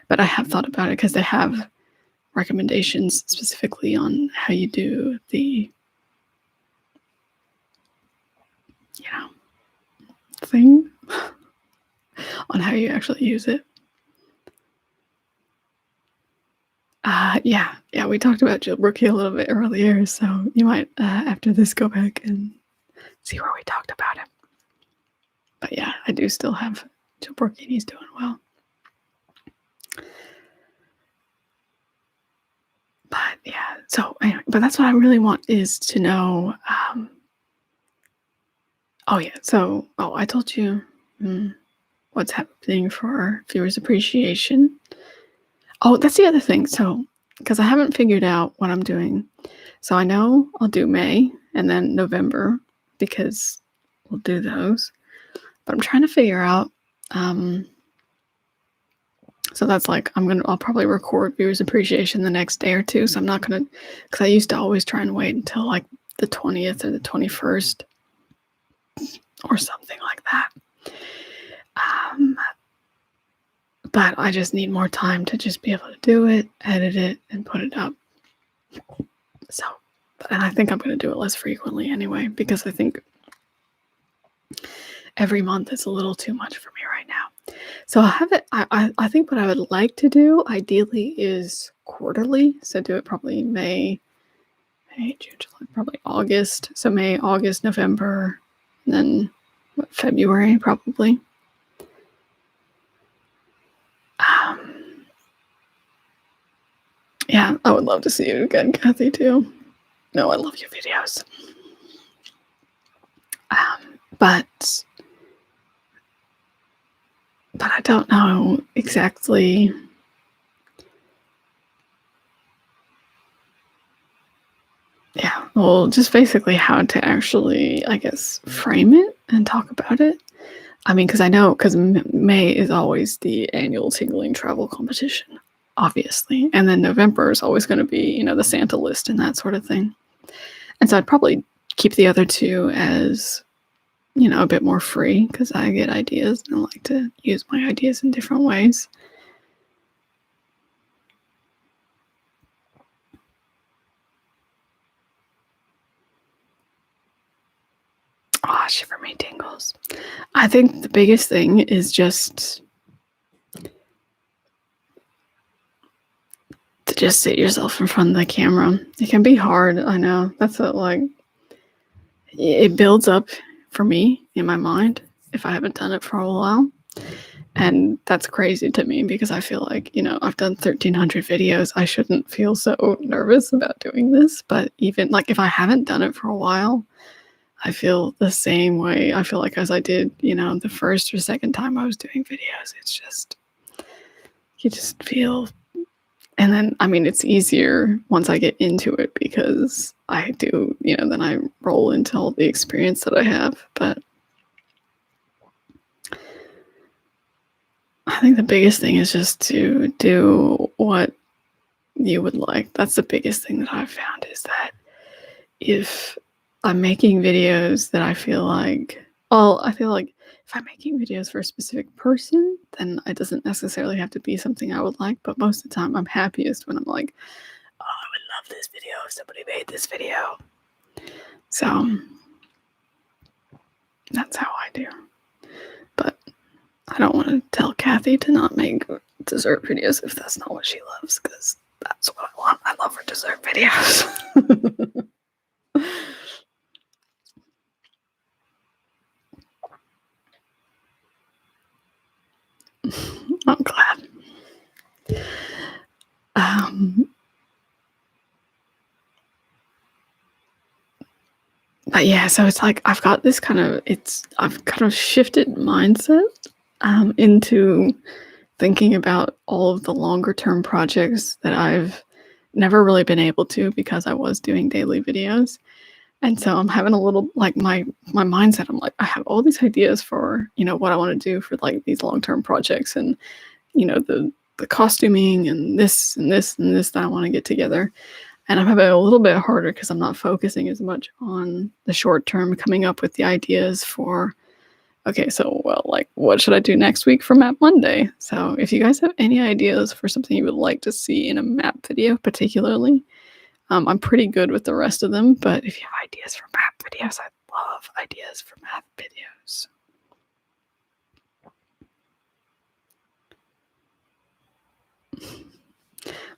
but I have thought about it, because they have recommendations specifically on how you do the, thing on how you actually use it. Yeah, we talked about jailbreaking a little bit earlier, so you might, after this, go back and see where we talked about it. But yeah, I do still have jailbreaking. He's doing well. But yeah, so anyway, but that's what I really want, is to know. I told you what's happening for viewers appreciation. Oh, that's the other thing. So, because I haven't figured out what I'm doing. So I know I'll do May and then November, because we'll do those. But I'm trying to figure out. So that's like, I'll probably record viewers appreciation the next day or two. So I'm not going to, because I used to always try and wait until like the 20th or the 21st or something like that. But I just need more time to just be able to do it, edit it, and put it up. So, and I think I'm going to do it less frequently anyway, because I think every month is a little too much for me right now. So I think what I would like to do ideally is quarterly. So do it probably May, June, July, probably August. So May, August, November, and then February probably. Yeah, I would love to see you again, Kathy, too. No, I love your videos. But I don't know exactly. Yeah, well, just basically how to actually, I guess, frame it and talk about it. I mean, because May is always the annual tingling travel competition, obviously. And then November is always going to be, the Santa list and that sort of thing. And so I'd probably keep the other two as a bit more free because I get ideas and I like to use my ideas in different ways. Ah, shiver me tingles. I think the biggest thing is just to just sit yourself in front of the camera. It can be hard, I know. That's it builds up for me in my mind if I haven't done it for a while. And that's crazy to me because I feel like, I've done 1,300 videos. I shouldn't feel so nervous about doing this. But even like if I haven't done it for a while, I feel the same way. I feel like as I did, the first or second time I was doing videos. It's just, you just feel. And then, I mean, it's easier once I get into it because I do, then I roll into all the experience that I have. But I think the biggest thing is just to do what you would like. That's the biggest thing that I've found is that if I'm making videos that I feel like if I'm making videos for a specific person, then it doesn't necessarily have to be something I would like. But most of the time, I'm happiest when I'm like, oh, I would love this video if somebody made this video. So that's how I do. But I don't want to tell Kathy to not make dessert videos if that's not what she loves, because that's what I want. I love her dessert videos. I'm glad. But yeah, so it's like I've kind of shifted mindset into thinking about all of the longer term projects that I've never really been able to because I was doing daily videos. And so I'm having a little like my mindset. I'm like, I have all these ideas for, what I want to do for like these long-term projects and, the costuming and this and this and this that I want to get together. And I'm having a little bit harder because I'm not focusing as much on the short term, coming up with the ideas for, okay, so, well, like, what should I do next week for Map Monday? So if you guys have any ideas for something you would like to see in a map video, particularly, I'm pretty good with the rest of them, but if you have ideas for map videos, I love ideas for map videos.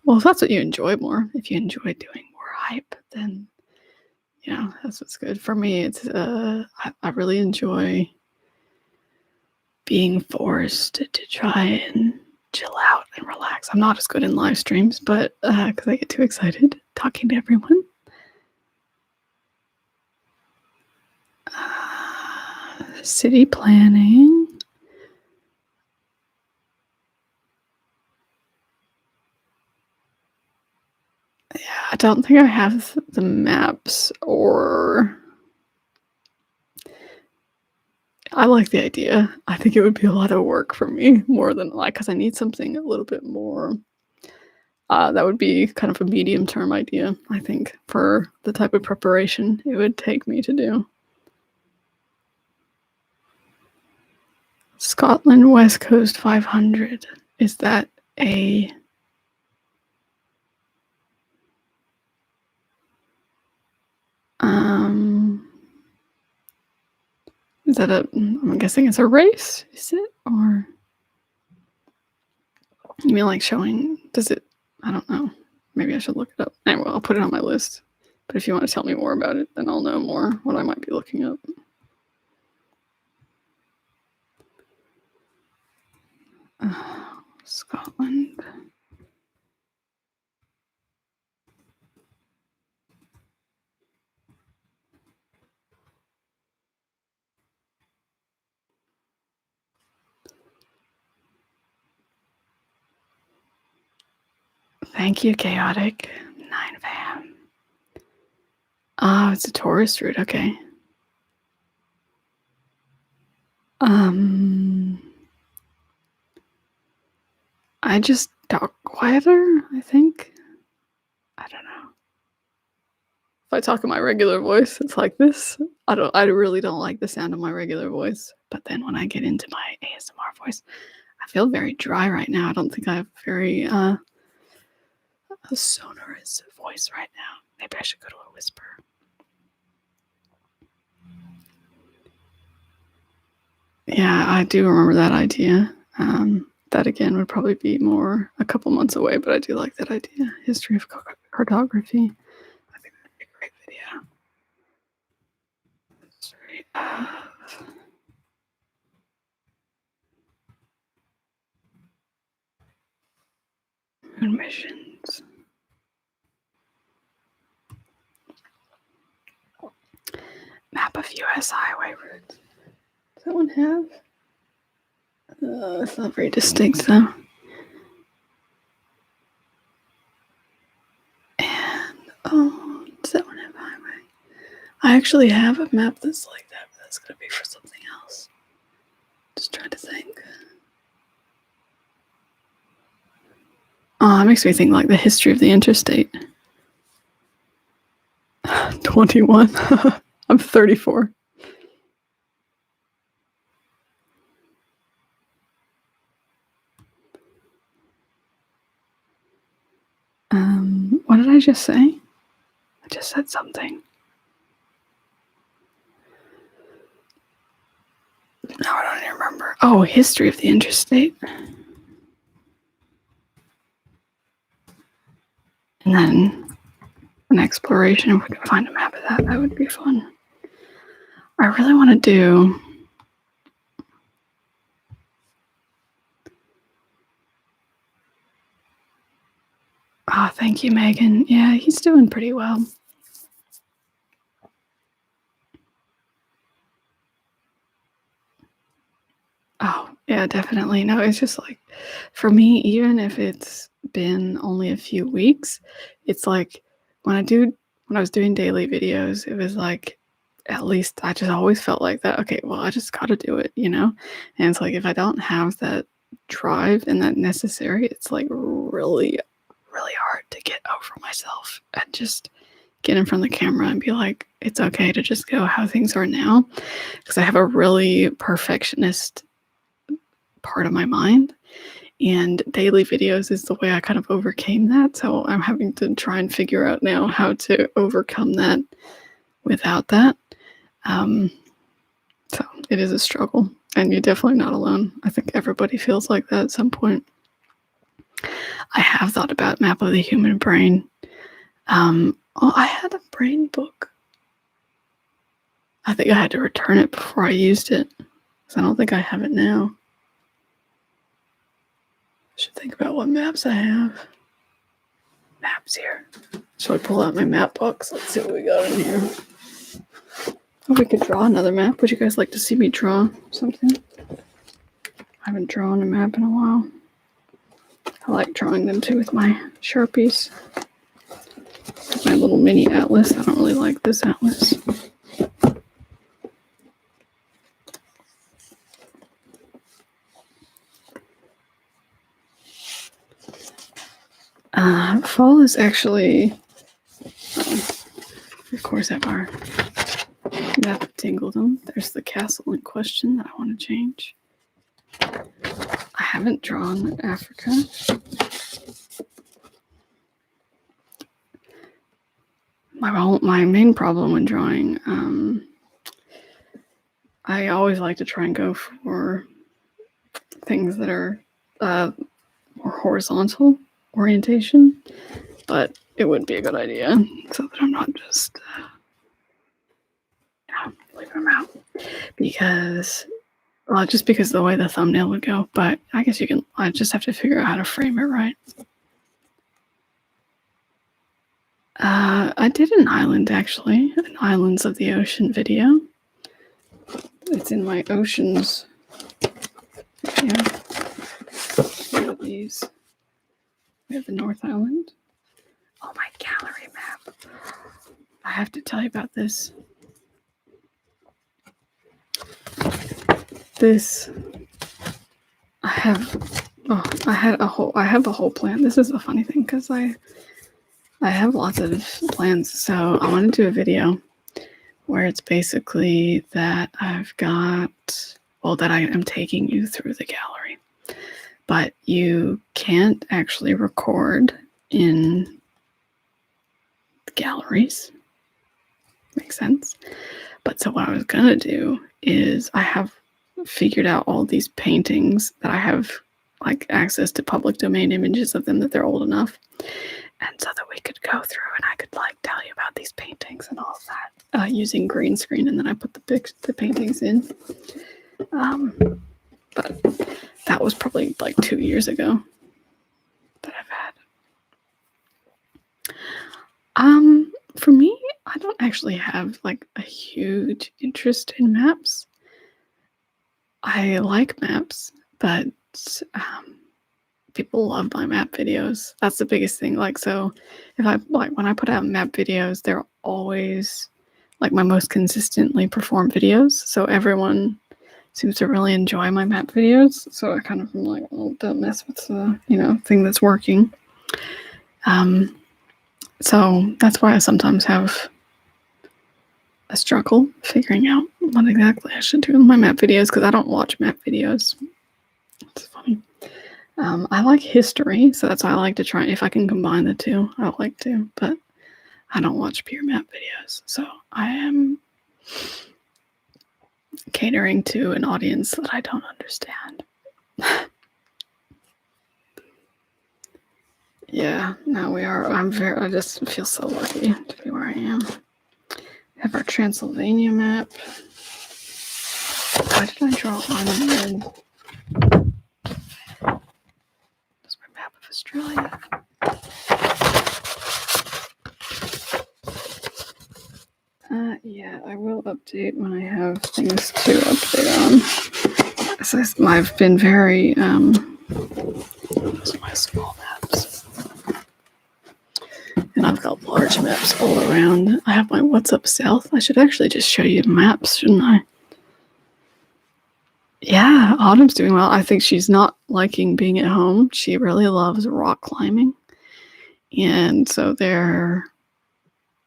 Well, if that's what you enjoy more, if you enjoy doing more hype, then, that's what's good. For me, it's, I really enjoy being forced to try and chill out and relax. I'm not as good in live streams, but because I get too excited talking to everyone. City planning. Yeah, I don't think I have the maps or. I like the idea. I think it would be a lot of work for me more than because I need something a little bit more. That would be kind of a medium-term idea, I think, for the type of preparation it would take me to do. Scotland West Coast 500. Is that a... Is that I'm guessing it's a race, is it? Or you mean like showing, does it, I don't know. Maybe I should look it up. Anyway, I'll put it on my list. But if you want to tell me more about it, then I'll know more what I might be looking up. Scotland. Thank you, Chaotic 9fam. Oh, it's a tourist route. Okay. I just talk quieter, I think. I don't know. I talk in my regular voice, it's like this. I really don't like the sound of my regular voice, but then when I get into my ASMR voice, I feel very dry right now. I don't think I have very a sonorous voice right now. Maybe I should go to a whisper. Yeah, I do remember that idea. That again would probably be more a couple months away, but I do like that idea. History of cartography. I think that'd be a great video. History of moon missions. Map of U.S. highway routes. Does that one have? It's not very distinct though. And does that one have highway? I actually have a map that's like that, but that's gonna be for something else. Just trying to think. Oh, it makes me think like the history of the interstate. 21. I'm 34. What did I just say? I just said something. No, I don't even remember. Oh, history of the interstate. And then an exploration. If we can find a map of that, that would be fun. I really want to do... Oh, thank you, Megan. Yeah, he's doing pretty well. Oh, yeah, definitely. No, it's just like, for me, even if it's been only a few weeks, it's like when I was doing daily videos, it was like, at least I just always felt like that. Okay, well, I just got to do it, you know? And it's like, if I don't have that drive and that necessary, it's like really, really hard to get over myself and just get in front of the camera and be like, it's okay to just go how things are now. Because I have a really perfectionist part of my mind, and daily videos is the way I kind of overcame that. So I'm having to try and figure out now how to overcome that without that. So it is a struggle, and you're definitely not alone. I think everybody feels like that at some point. I have thought about Map of the Human Brain. I had a brain book. I think I had to return it before I used it, because I don't think I have it now. I should think about what maps I have. Maps here. So I pull out my map box. Let's see what we got in here. Oh, we could draw another map. Would you guys like to see me draw something? I haven't drawn a map in a while. I like drawing them too with my Sharpies. My little mini atlas. I don't really like this atlas. Fall is actually, of course, have our map of Tingledom. There's the castle in question that I want to change. I haven't drawn Africa. My main problem when drawing, I always like to try and go for things that are more horizontal orientation, but it would be a good idea so that I'm not just leaving them out, because just because of the way the thumbnail would go. But I guess I just have to figure out how to frame it right. I did an island, actually, an Islands of the Ocean video. It's in my oceans. Yeah. What are these? We have the North Island. Oh, my gallery map. I have to tell you about this. I have a whole plan. This is a funny thing, because I I have lots of plans. So I want to do a video where it's basically that that I am taking you through the gallery. But you can't actually record in the galleries. Makes sense. But so what I was going to do is I have figured out all these paintings that I have like access to public domain images of them that they're old enough. And so that we could go through and I could like tell you about these paintings and all of that using green screen. And then I put the paintings in. But that was probably like 2 years ago that I've had. For me, I don't actually have like a huge interest in maps. I like maps, but people love my map videos. That's the biggest thing. Like, so if I like when I put out map videos, they're always like my most consistently performed videos. So everyone seems to really enjoy my map videos. So I kind of am like, well, don't mess with the, thing that's working. So that's why I sometimes have a struggle figuring out what exactly I should do in my map videos because I don't watch map videos. It's funny. I like history, so that's why I like to try. If I can combine the two, I like to, but I don't watch pure map videos. So I am catering to an audience that I don't understand. Yeah, no, we are. I just feel so lucky to be where I am. We have our Transylvania map. Why did I draw on the That's my map of Australia. Yeah, I will update when I have things to update on. So I've been very, those are my small maps. And I've got large maps all around. I have my What's Up South. I should actually just show you maps, shouldn't I? Yeah, Autumn's doing well. I think she's not liking being at home. She really loves rock climbing. And so their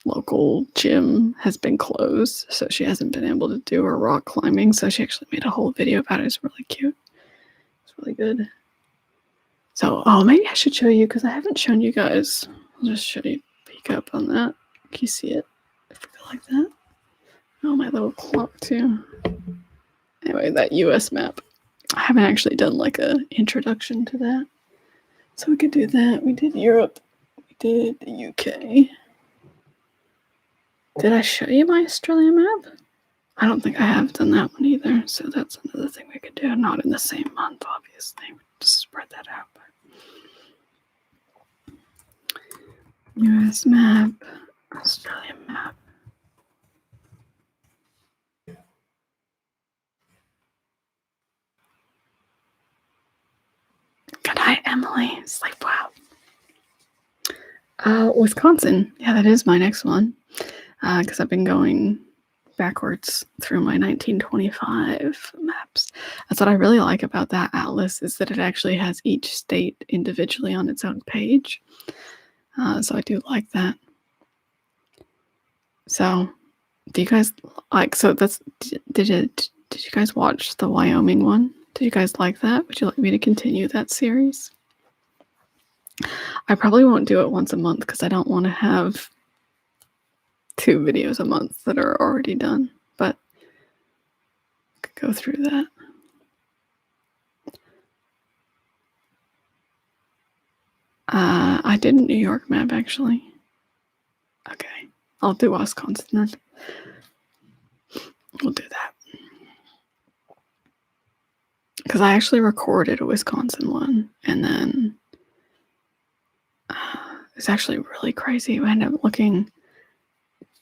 local gym has been closed, so she hasn't been able to do her rock climbing. So she actually made a whole video about it. It's really cute. It's really good. So, maybe I should show you because I haven't shown you guys. I'll just show you, peek up on that. Can you see it? If we go like that. Oh, my little clock too. Anyway, that US map. I haven't actually done like a introduction to that. So we could do that. We did Europe. We did the UK. Did I show you my Australia map? I don't think I have done that one either. So that's another thing we could do. Not in the same month, obviously. Just spread that out. But US map, Australia map. Good night, Emily. Sleep well. Wisconsin. Yeah, that is my next one. Because I've been going backwards through my 1925 maps. That's what I really like about that atlas is that it actually has each state individually on its own page. So I do like that. So, do you guys like? So that's did you guys watch the Wyoming one? Did you guys like that? Would you like me to continue that series? I probably won't do it once a month because I don't want to have 2 videos a month that are already done, but I could go through that. I did a New York map actually. Okay, I'll do Wisconsin then. We'll do that. Because I actually recorded a Wisconsin one, and then it's actually really crazy. I ended up looking.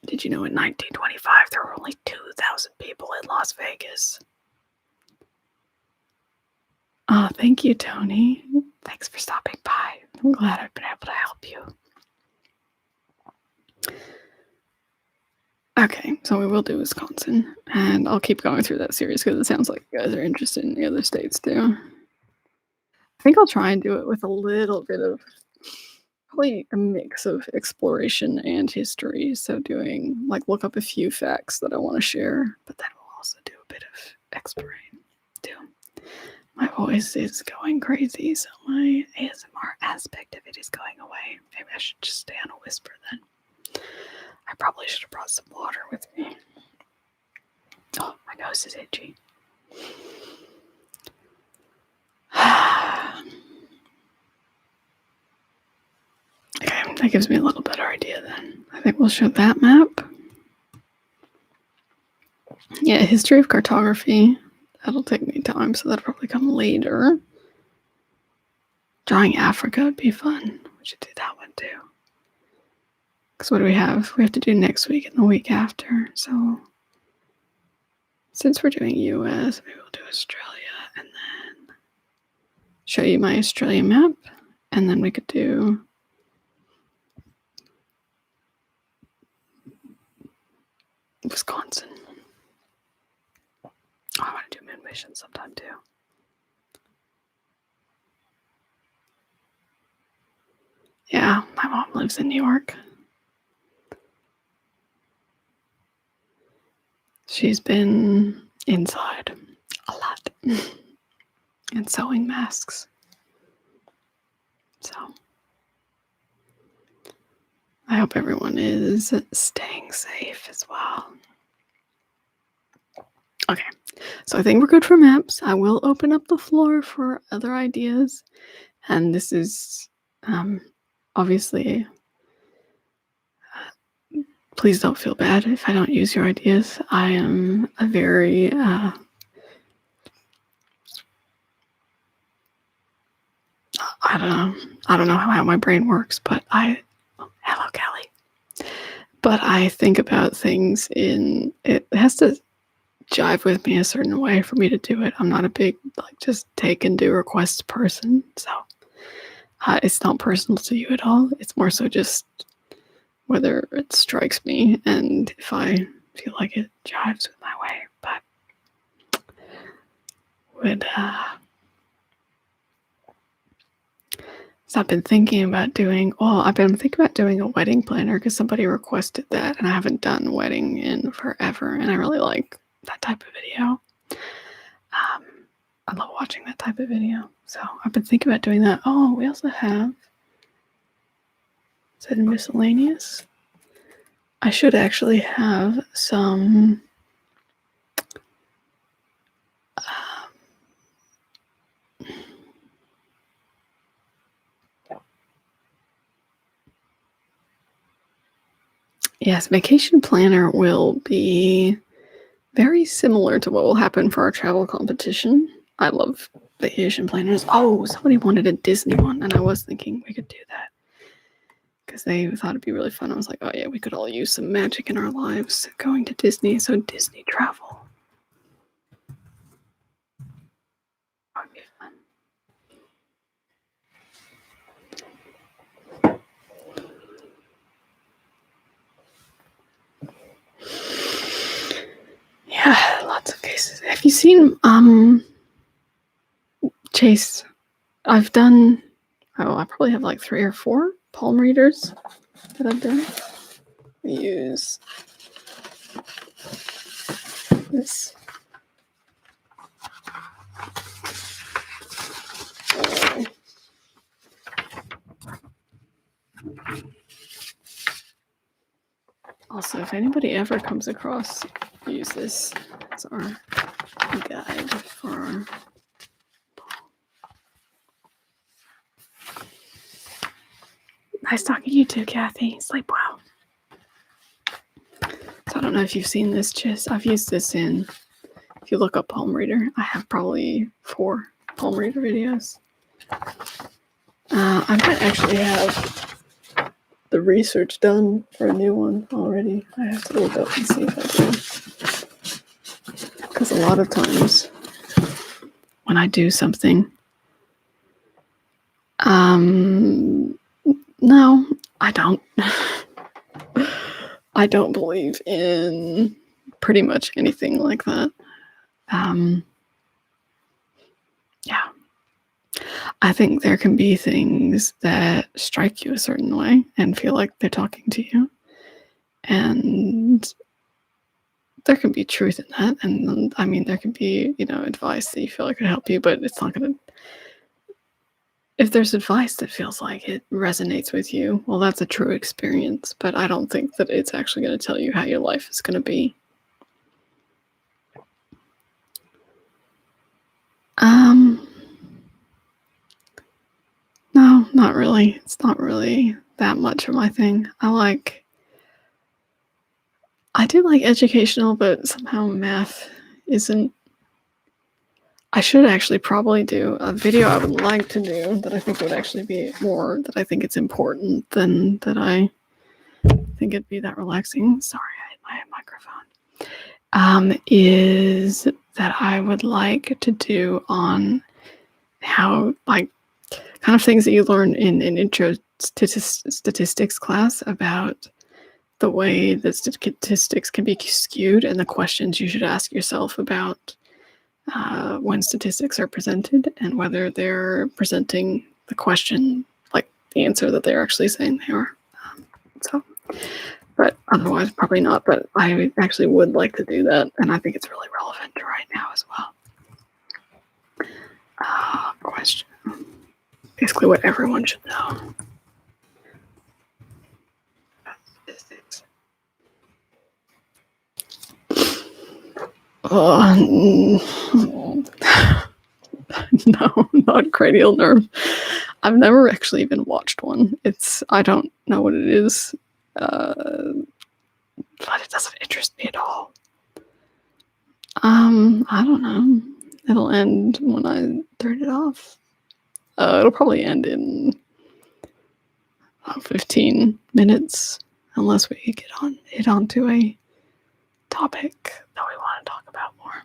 Did you know in 1925 there were only 2,000 people in Las Vegas? Oh, thank you, Tony. Thanks for stopping by. I'm glad I've been able to help you. Okay, so we will do Wisconsin, and I'll keep going through that series because it sounds like you guys are interested in the other states too. I think I'll try and do it with a little bit of probably a mix of exploration and history. So doing like look up a few facts that I want to share, but then we'll also do a bit of exploring too. My voice is going crazy, so my ASMR aspect of it is going away. Maybe I should just stay on a whisper then. I probably should have brought some water with me. Oh, my nose is itchy. Okay, that gives me a little better idea then. I think we'll show that map. Yeah, history of cartography. That'll take me time, so that'll probably come later. Drawing Africa would be fun. We should do that one too. Because what do we have? We have to do next week and the week after. So since we're doing US, maybe we'll do Australia and then show you my Australia map. And then we could do Wisconsin. Oh, I want to do Moon Mission sometime too. Yeah, my mom lives in New York. She's been inside a lot and sewing masks. So I hope everyone is staying safe as well. Okay, so I think we're good for maps. I will open up the floor for other ideas. And this is obviously, please don't feel bad if I don't use your ideas. I am a very I don't know how my brain works, but hello, Kelly. But I think about things it has to jive with me a certain way for me to do it. I'm not a big, like, just take and do requests person. So it's not personal to you at all. It's more so just whether it strikes me and if I feel like it jives with my way. But so I've been thinking about doing a wedding planner because somebody requested that, and I haven't done a wedding in forever, and I really like that type of video. I love watching that type of video, so I've been thinking about doing that. Oh, we also have, is it miscellaneous? I should actually have some yes, vacation planner will be very similar to what will happen for our travel competition. I love vacation planners. Oh, somebody wanted a Disney one, and I was thinking we could do that because they thought it'd be really fun. I was like, oh yeah, we could all use some magic in our lives going to Disney. So Disney travel. That would be fun. Yeah, lots of cases. Have you seen Chase? I probably have like 3 or 4 palm readers that I've done. We use this. Also, if anybody ever comes across, use this as our guide for nice talking to you too, Kathy. Sleep well. So I don't know if you've seen this, Chiss. I've used this if you look up palm reader, I have probably 4 palm reader videos. I might actually have the research done for a new one already. I have to look up and see if I do. Because a lot of times when I do something, no, I don't. I don't believe in pretty much anything like that. Yeah. I think there can be things that strike you a certain way and feel like they're talking to you. And there can be truth in that. And I mean, there can be, advice that you feel like could help you, but it's not going to. If there's advice that feels like it resonates with you, well, that's a true experience. But I don't think that it's actually going to tell you how your life is going to be. No, not really. It's not really that much of my thing. I do like educational, but somehow math isn't. I should actually probably do a video I would like to do that I think would actually be more, that I think it's important than that I think it'd be that relaxing. Sorry, I hit my microphone. Is that I would like to do on how, like, kind of things that you learn in an intro statistics class about the way that statistics can be skewed and the questions you should ask yourself about when statistics are presented and whether they're presenting the question, like the answer that they're actually saying they are. But otherwise, probably not. But I actually would like to do that, and I think it's really relevant right now as well. Question. Basically what everyone should know. Statistics. No, not cranial nerve. I've never actually even watched one. I don't know what it is, but it doesn't interest me at all. I don't know. It'll end when I turn it off. It'll probably end in 15 minutes, unless we get onto a topic that we want to talk about more.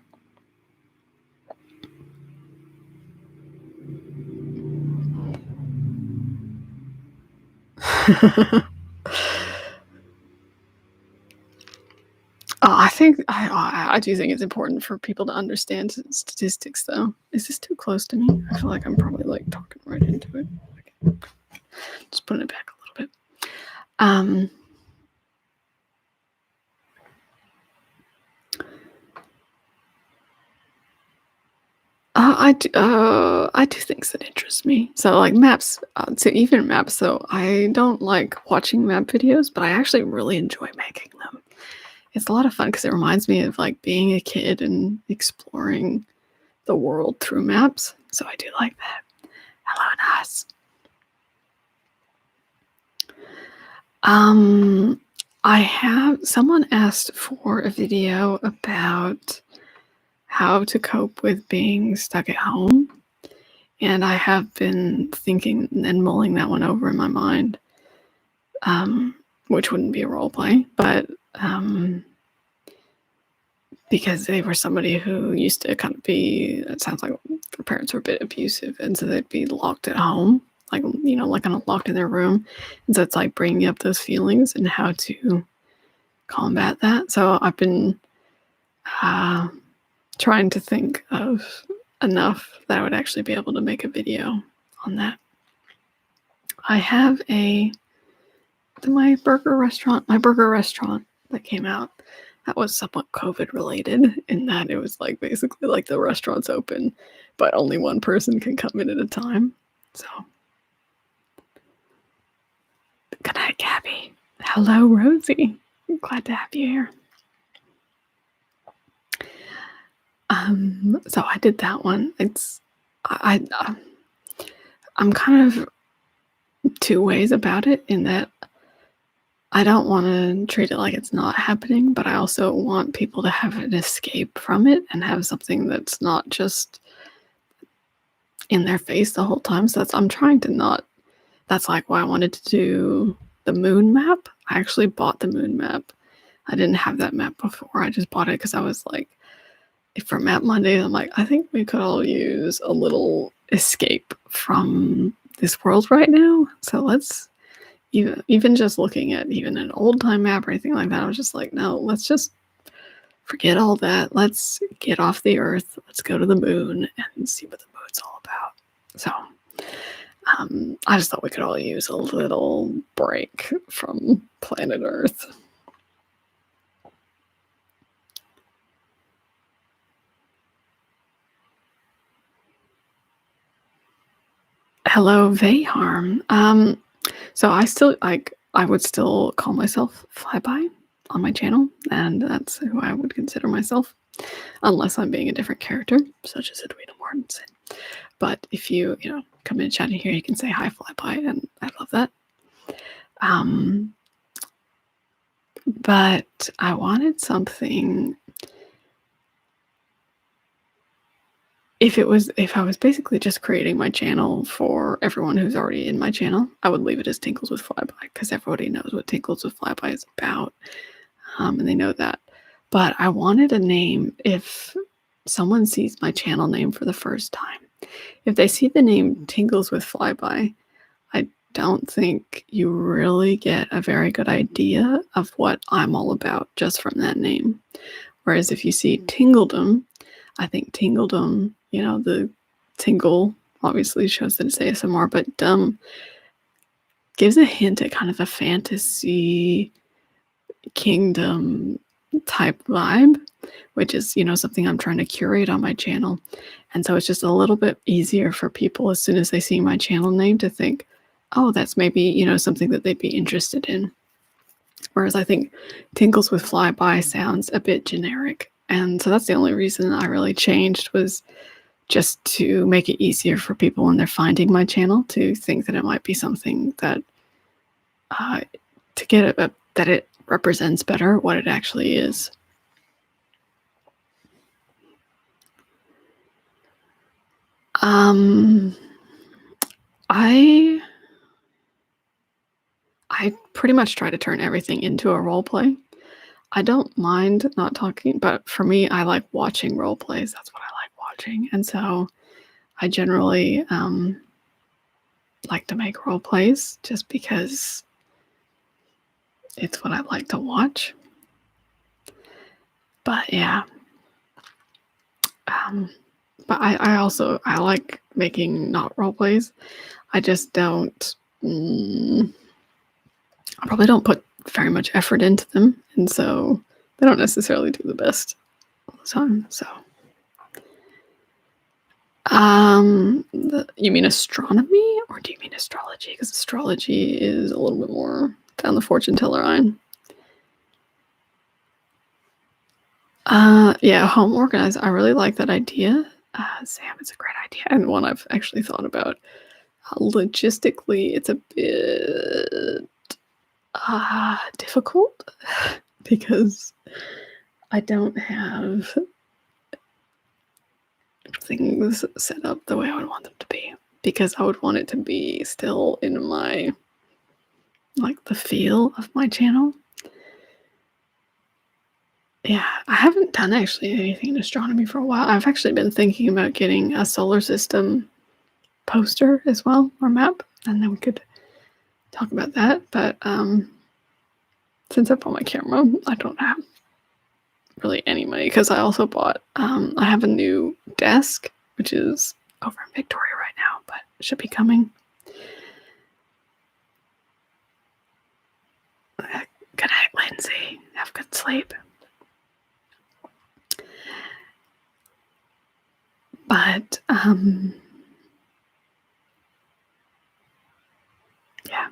I do think it's important for people to understand statistics, though. Is this too close to me? I feel like I'm probably like talking right into it. Okay. Just putting it back a little bit. I do things that interest me. So like maps, even maps. So I don't like watching map videos, but I actually really enjoy making them. It's a lot of fun because it reminds me of like being a kid and exploring the world through maps. So I do like that. Hello, Nas. Someone asked for a video about how to cope with being stuck at home. And I have been thinking and mulling that one over in my mind, which wouldn't be a role play, but because they were somebody who used to kind of be, it sounds like their parents were a bit abusive, and so they'd be locked at home, like, like kind of locked in their room. And so it's like bringing up those feelings and how to combat that. So I've been trying to think of enough that I would actually be able to make a video on that. I have my burger restaurant that came out, that was somewhat COVID related in that it was like basically like the restaurant's open, but only one person can come in at a time. So, good night, Gabby. Hello, Rosie. I'm glad to have you here. So I did that one. I'm kind of two ways about it in that I don't want to treat it like it's not happening, but I also want people to have an escape from it and have something that's not just in their face the whole time. So I'm trying to not, that's like why I wanted to do the moon map. I actually bought the moon map. I didn't have that map before. I just bought it because I was like, for Map Mondays, I'm like, I think we could all use a little escape from this world right now. So let's, even just looking at even an old time map or anything like that, I was just like, no, let's just forget all that. Let's get off the earth. Let's go to the moon and see what the moon's all about. So I just thought we could all use a little break from planet Earth. Hello, Veyharm. So I would still call myself Flyby on my channel, and that's who I would consider myself, unless I'm being a different character, such as Edwina Mortensen. But if you come in chat here, you can say hi, Flyby, and I love that. But I wanted something. If I was basically just creating my channel for everyone who's already in my channel, I would leave it as Tingles with Flyby, because everybody knows what Tingles with Flyby is about, and they know that. But I wanted a name if someone sees my channel name for the first time. If they see the name Tingles with Flyby, I don't think you really get a very good idea of what I'm all about just from that name. Whereas if you see Tingledom, I think Tingledom, the tingle obviously shows that it's ASMR, but dumb gives a hint at kind of a fantasy kingdom type vibe, which is, something I'm trying to curate on my channel. And so it's just a little bit easier for people as soon as they see my channel name to think, oh, that's maybe, something that they'd be interested in. Whereas I think Tingles with Flyby sounds a bit generic. And so that's the only reason I really changed, was just to make it easier for people when they're finding my channel to think that it might be something that, to get it, that it represents better what it actually is. I pretty much try to turn everything into a role play. I don't mind not talking, but for me, I like watching role plays. That's what I like watching. And so I generally like to make role plays just because it's what I like to watch. But yeah. But I like making not role plays. I just don't, I probably don't put very much effort into them. And so they don't necessarily do the best all the time. So, you mean astronomy, or do you mean astrology? Because astrology is a little bit more down the fortune teller line. Yeah, home organized. I really like that idea. Sam, it's a great idea, and one I've actually thought about. Logistically, it's a bit difficult because I don't have things set up the way I would want them to be, because I would want it to be still in my, like, the feel of my channel. Yeah, I haven't done actually anything in astronomy for a while. I've actually been thinking about getting a solar system poster as well, or map, and then we could talk about that. But since I bought my camera, I don't have really any money, because I also bought, I have a new desk, which is over in Victoria right now, but it should be coming. Good night, Lindsay. Have good sleep. But yeah.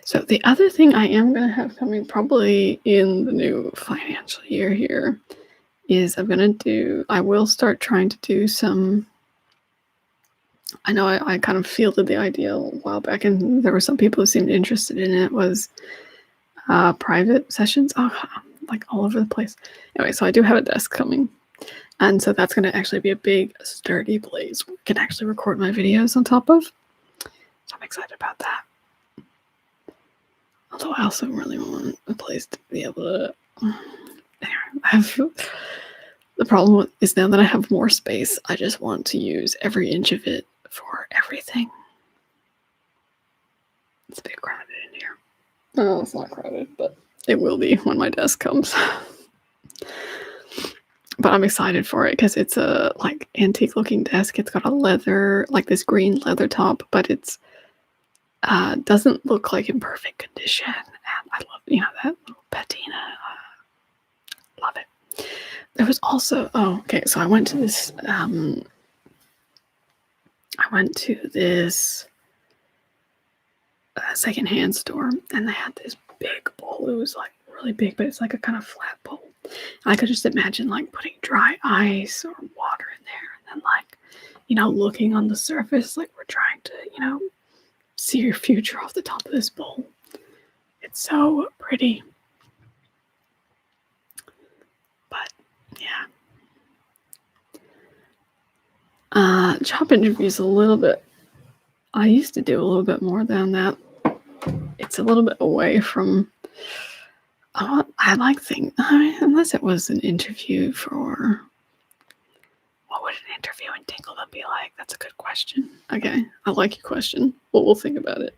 So the other thing I am going to have coming probably in the new financial year here is I will start trying to do some, I know I kind of fielded the idea a while back, and there were some people who seemed interested in it, was private sessions, like all over the place. Anyway, so I do have a desk coming. And so that's going to actually be a big, sturdy place where I can actually record my videos on top of. So I'm excited about that. Although I also really want a place to be able to... Anyway, the problem is, now that I have more space, I just want to use every inch of it for everything. It's a bit crowded in here. Oh, it's not crowded, but it will be when my desk comes. But I'm excited for it because it's a like antique looking desk. It's got a leather, like this green leather top, but it's Doesn't look like in perfect condition. And I love, that little patina. Love it. There was also, so I went to this, secondhand store, and they had this big bowl. It was like really big, but it's like a kind of flat bowl. I could just imagine like putting dry ice or water in there, and then like, looking on the surface, like we're trying to, see your future off the top of this bowl. It's so pretty. But yeah. Job interviews a little bit. I used to do a little bit more than that. It's a little bit away from. I like things. Unless it was an interview for. What would an interview in Tingledom be like? That's a good question. Okay, I like your question. But we'll think about it.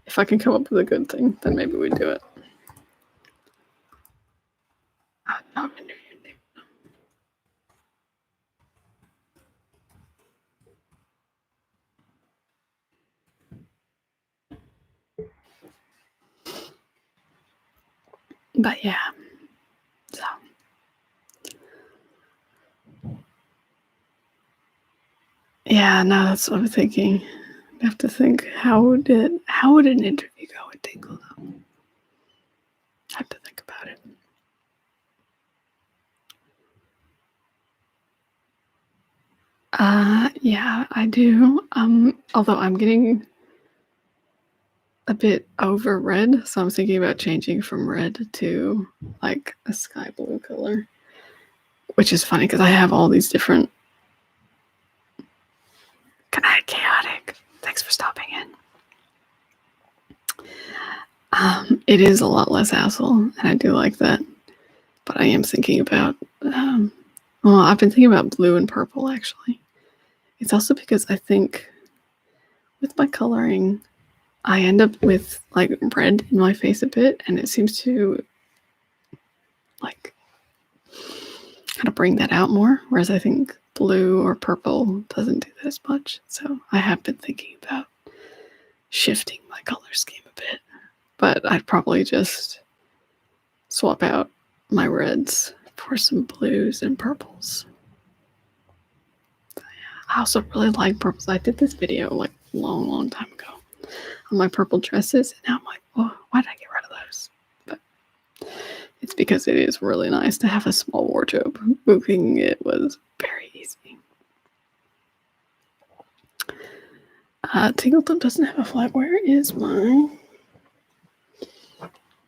If I can come up with a good thing, then maybe we do it. Not interview. But yeah, so yeah, no, that's what I'm thinking. I have to think how would an interview go at Tingledom? I have to think about it. Yeah, I do. Although I'm getting a bit over red, so I'm thinking about changing from red to like a sky blue color, which is funny because I have all these different. Good night, chaotic. Thanks for stopping in. It is a lot less hassle, and I do like that. But I am thinking about. I've been thinking about blue and purple actually. It's also because I think with my coloring, I end up with like red in my face a bit, and it seems to like kind of bring that out more. Whereas I think blue or purple doesn't do that as much. So I have been thinking about shifting my color scheme a bit, but I'd probably just swap out my reds for some blues and purples. I also really like purples. I did this video like a long time ago on my purple dresses, and now I'm like, oh, why did I get rid of those? But it's because it is really nice to have a small wardrobe. Moving it was very easy. Tingledom doesn't have a flag. Where is my...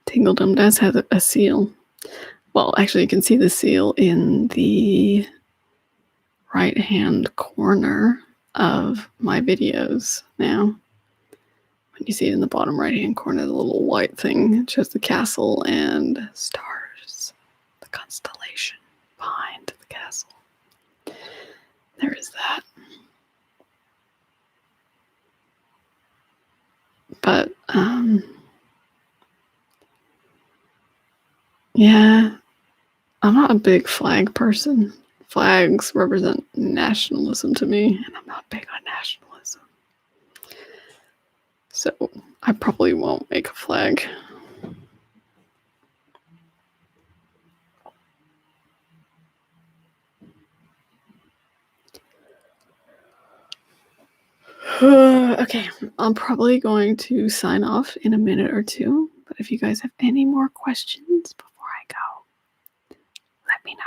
Tingledom does have a seal. Well, actually, you can see the seal in the right-hand corner of my videos now. When you see it in the bottom right-hand corner, the little white thing, it shows the castle and stars, the constellation behind the castle. There is that. But, yeah, I'm not a big flag person. Flags represent nationalism to me, and I'm not big on nationalism. So I probably won't make a flag. Okay, I'm probably going to sign off in a minute or two, but if you guys have any more questions before I go, let me know.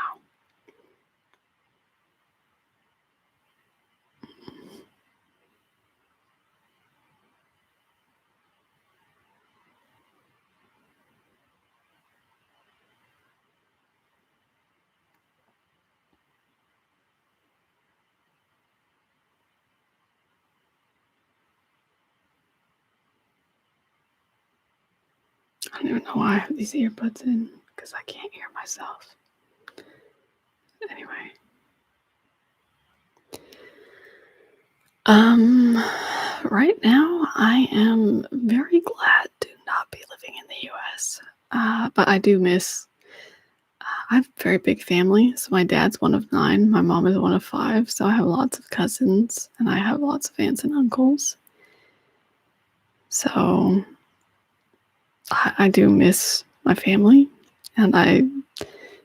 I don't even know why I have these earbuds in, because I can't hear myself. Anyway. Right now I am very glad to not be living in the US. But I do miss, I have a very big family. So my dad's one of 9, my mom is one of 5. So I have lots of cousins, and I have lots of aunts and uncles. So I do miss my family, and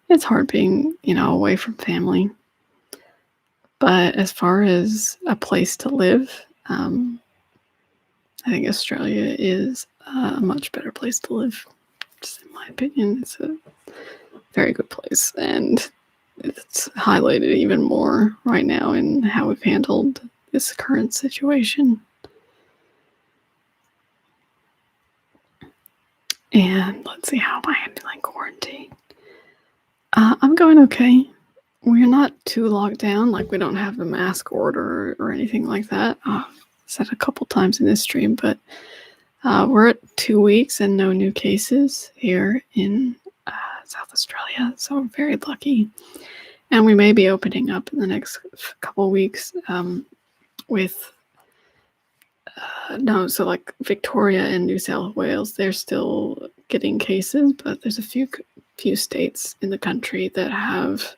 it's hard being, away from family. But as far as a place to live, I think Australia is a much better place to live. Just in my opinion, it's a very good place, and it's highlighted even more right now in how we've handled this current situation. And let's see, how am I handling quarantine? I'm going okay. We're not too locked down. Like, we don't have a mask order or anything like that. I've said a couple times in this stream, but we're at 2 weeks and no new cases here in South Australia, so we're very lucky. And we may be opening up in the next couple of weeks with so like Victoria and New South Wales, they're still getting cases, but there's a few states in the country that have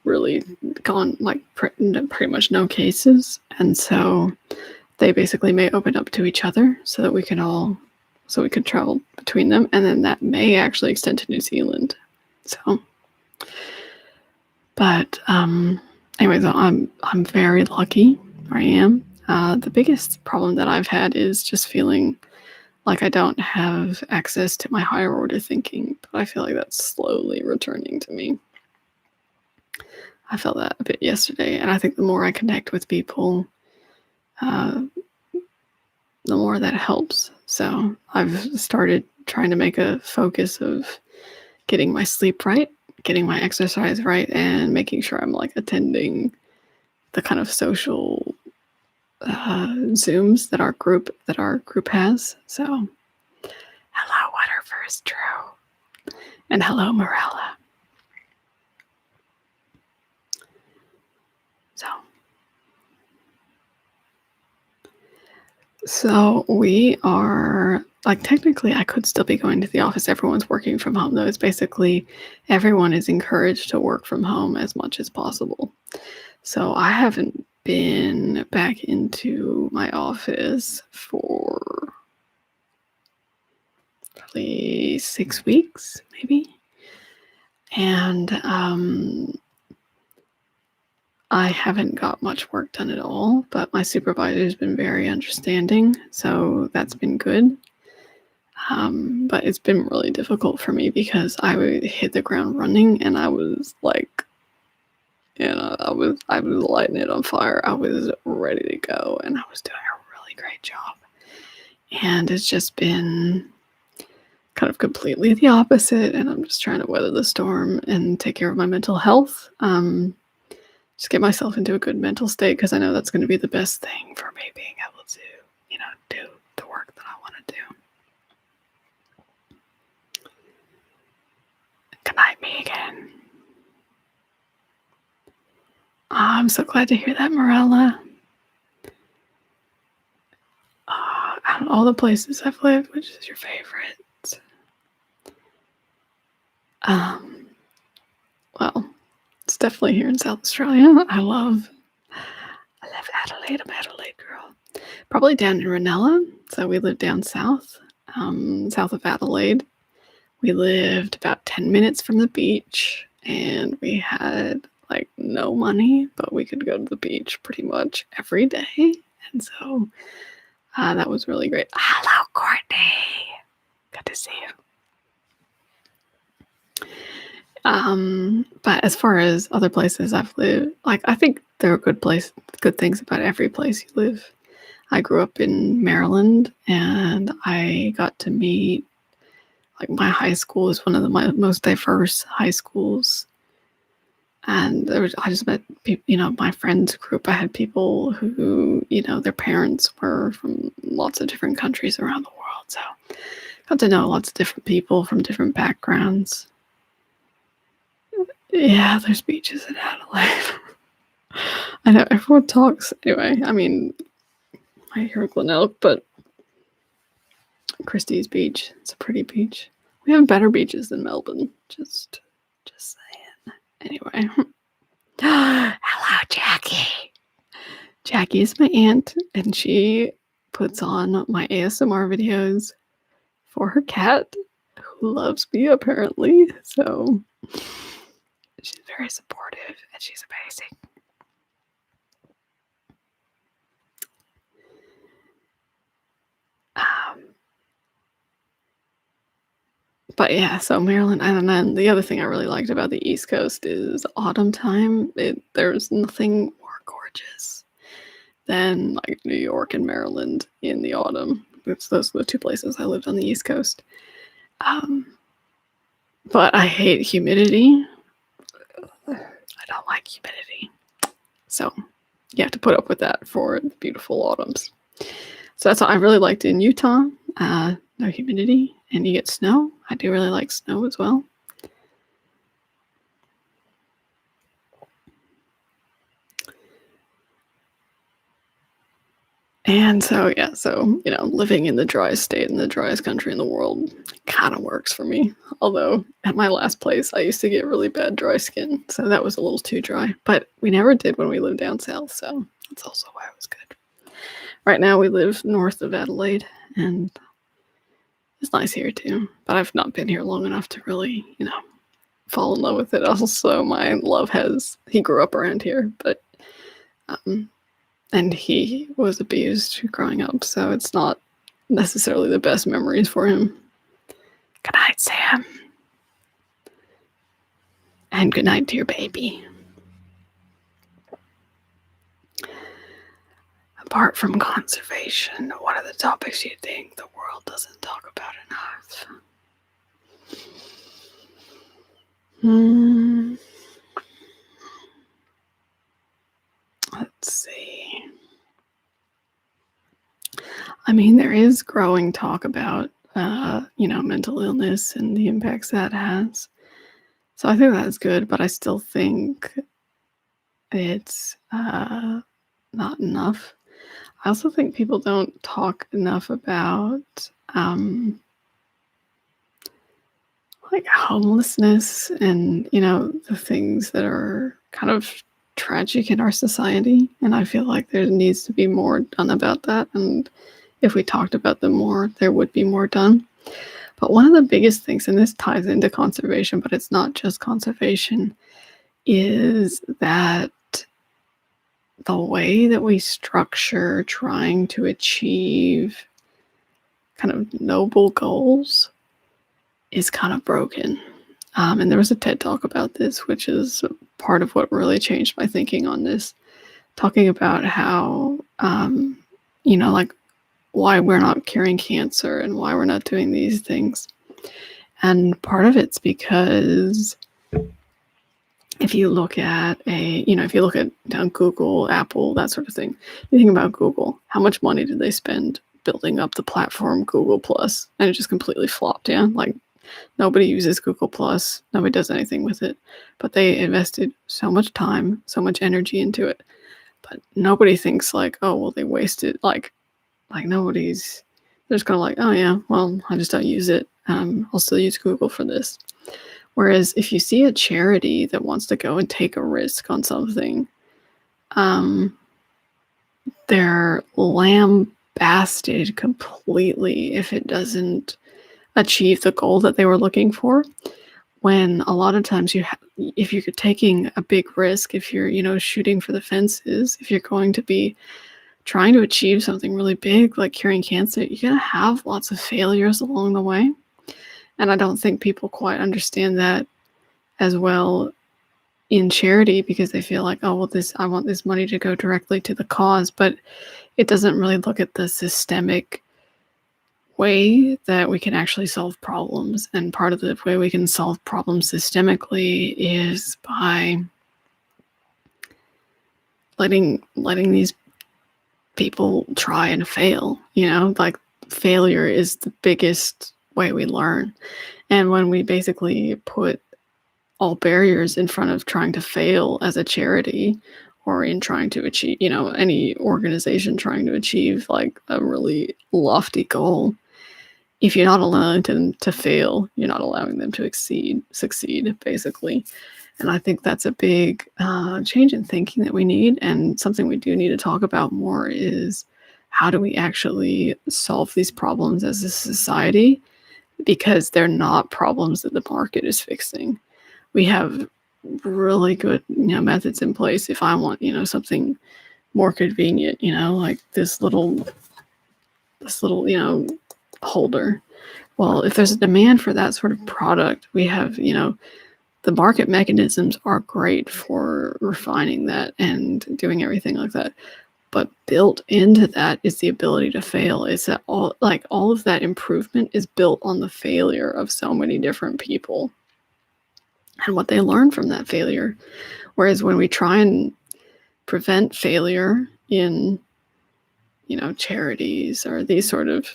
really gone like pretty much no cases, and so they basically may open up to each other so that we could travel between them, and then that may actually extend to New Zealand. So, but anyway, so I'm very lucky. I am. The biggest problem that I've had is just feeling like I don't have access to my higher order thinking, but I feel like that's slowly returning to me. I felt that a bit yesterday, and I think the more I connect with people, the more that helps. So I've started trying to make a focus of getting my sleep right, getting my exercise right, and making sure I'm like attending the kind of social Zooms that our group has. So, hello, Whatever is True, and hello, Morella. So we are like, technically I could still be going to the office. Everyone's working from home, though. It's basically everyone is encouraged to work from home as much as possible. So I haven't been back into my office for probably 6 weeks, maybe. And I haven't got much work done at all, but my supervisor's been very understanding, so that's been good. But it's been really difficult for me because I would hit the ground running, and I was like, I was lighting it on fire. I was ready to go, and I was doing a really great job. And it's just been kind of completely the opposite, and I'm just trying to weather the storm and take care of my mental health. Just get myself into a good mental state, because I know that's going to be the best thing for me being able to, do the work that I want to do. Good night, Megan. I'm so glad to hear that, Morella. Out of all the places I've lived, which is your favorite? Well, it's definitely here in South Australia. I love Adelaide. I'm Adelaide girl. Probably down in Ranella. So we live down south, south of Adelaide. We lived about 10 minutes from the beach, and we had like no money, but we could go to the beach pretty much every day. And so that was really great. Hello, Courtney. Good to see you. But as far as other places I've lived, like, I think there are good things about every place you live. I grew up in Maryland, and I got to meet, like, my high school is one of the most diverse high schools. And I just met people, my friends group. I had people who, their parents were from lots of different countries around the world. So got to know lots of different people from different backgrounds. Yeah, there's beaches in Adelaide. I know everyone talks. Anyway, I mean, I hear Glenelg, but Christie's Beach, it's a pretty beach. We have better beaches than Melbourne. Just saying. Anyway. Hello, Jackie. Jackie is my aunt, and she puts on my ASMR videos for her cat, who loves me apparently. So she's very supportive and she's amazing. But yeah, so Maryland, and then the other thing I really liked about the East Coast is autumn time. There's nothing more gorgeous than like New York and Maryland in the autumn. Those are the two places I lived on the East Coast. But I hate humidity. I don't like humidity. So you have to put up with that for the beautiful autumns. So that's what I really liked in Utah. No humidity, and you get snow. I do really like snow as well. And so, yeah, so, living in the driest state in the driest country in the world kind of works for me. Although at my last place, I used to get really bad dry skin. So that was a little too dry. But we never did when we lived down south. So that's also why it was good. Right now, we live north of Adelaide, and it's nice here too. But I've not been here long enough to really, fall in love with it. Also, my love he grew up around here, but and he was abused growing up, so it's not necessarily the best memories for him. Good night, Sam. And good night to your baby. Apart from conservation, what are the topics you think the world doesn't talk about enough? Let's see. I mean, there is growing talk about, mental illness and the impacts that has. So I think that's good, but I still think it's not enough. I also think people don't talk enough about like homelessness and, the things that are kind of tragic in our society. And I feel like there needs to be more done about that. And if we talked about them more, there would be more done. But one of the biggest things, and this ties into conservation, but it's not just conservation, is that the way that we structure trying to achieve kind of noble goals is kind of broken. And there was a TED Talk about this, which is part of what really changed my thinking on this, talking about how, like why we're not curing cancer and why we're not doing these things. And part of it's because if you look at Google, Apple, that sort of thing, you think about Google, how much money did they spend building up the platform Google Plus? And it just completely flopped, yeah? Like nobody uses Google Plus, nobody does anything with it, but they invested so much time, so much energy into it. But nobody thinks like, oh, well, they wasted, like nobody's, they're just kind of like, oh yeah, well, I just don't use it. I'll still use Google for this. Whereas if you see a charity that wants to go and take a risk on something, they're lambasted completely if it doesn't achieve the goal that they were looking for. When a lot of times if you're taking a big risk, if you're, shooting for the fences, if you're going to be trying to achieve something really big, like curing cancer, you're going to have lots of failures along the way. And I don't think people quite understand that as well in charity, because they feel like, oh, well, I want this money to go directly to the cause, but it doesn't really look at the systemic way that we can actually solve problems. And part of the way we can solve problems systemically is by letting these people try and fail. Like failure is the biggest way we learn. And when we basically put all barriers in front of trying to fail as a charity, or in trying to achieve, any organization trying to achieve like a really lofty goal, if you're not allowing them to fail, you're not allowing them to succeed, basically. And I think that's a big change in thinking that we need, and something we do need to talk about more is how do we actually solve these problems as a society? Because they're not problems that the market is fixing. We have really good, methods in place. If I want, something more convenient, like this little, holder. Well, if there's a demand for that sort of product, we have, the market mechanisms are great for refining that and doing everything like that. But built into that is the ability to fail. It's that all of that improvement is built on the failure of so many different people and what they learn from that failure. Whereas when we try and prevent failure in, charities or these sort of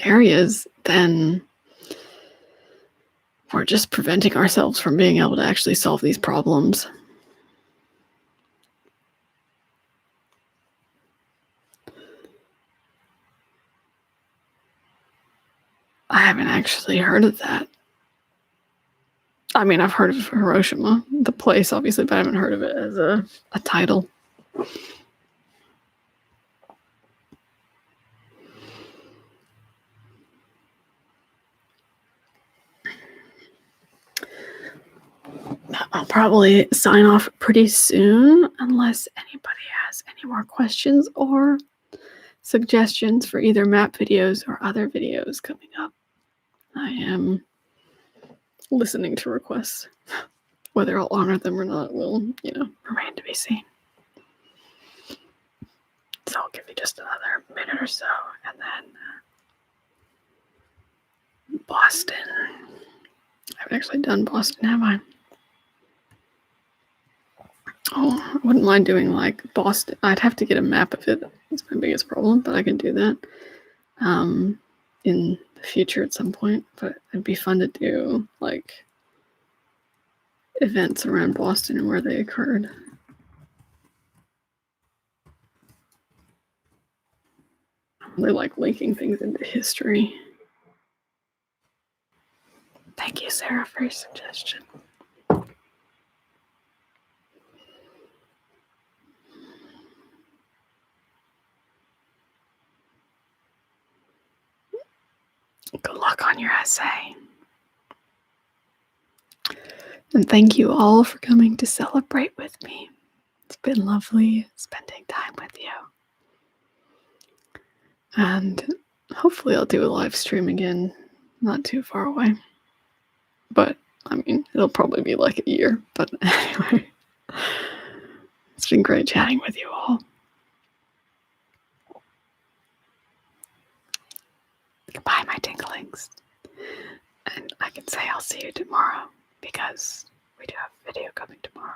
areas, then we're just preventing ourselves from being able to actually solve these problems. I haven't actually heard of that. I mean, I've heard of Hiroshima, the place, obviously, but I haven't heard of it as a title. I'll probably sign off pretty soon, unless anybody has any more questions or suggestions for either map videos or other videos coming up. I am listening to requests. Whether I'll honor them or not will, remain to be seen. So I'll give you just another minute or so, and then Boston. I haven't actually done Boston, have I? Oh, I wouldn't mind doing like Boston. I'd have to get a map of it. It's my biggest problem, but I can do that in the future at some point. But it'd be fun to do like events around Boston and where they occurred. I really like linking things into history. Thank you, Sarah, for your suggestion. Good luck on your essay. And thank you all for coming to celebrate with me. It's been lovely spending time with you. And hopefully I'll do a live stream again, not too far away. But, I mean, it'll probably be like a year. But anyway, it's been great chatting with you all. Goodbye, my tinklings. And I can say I'll see you tomorrow because we do have a video coming tomorrow.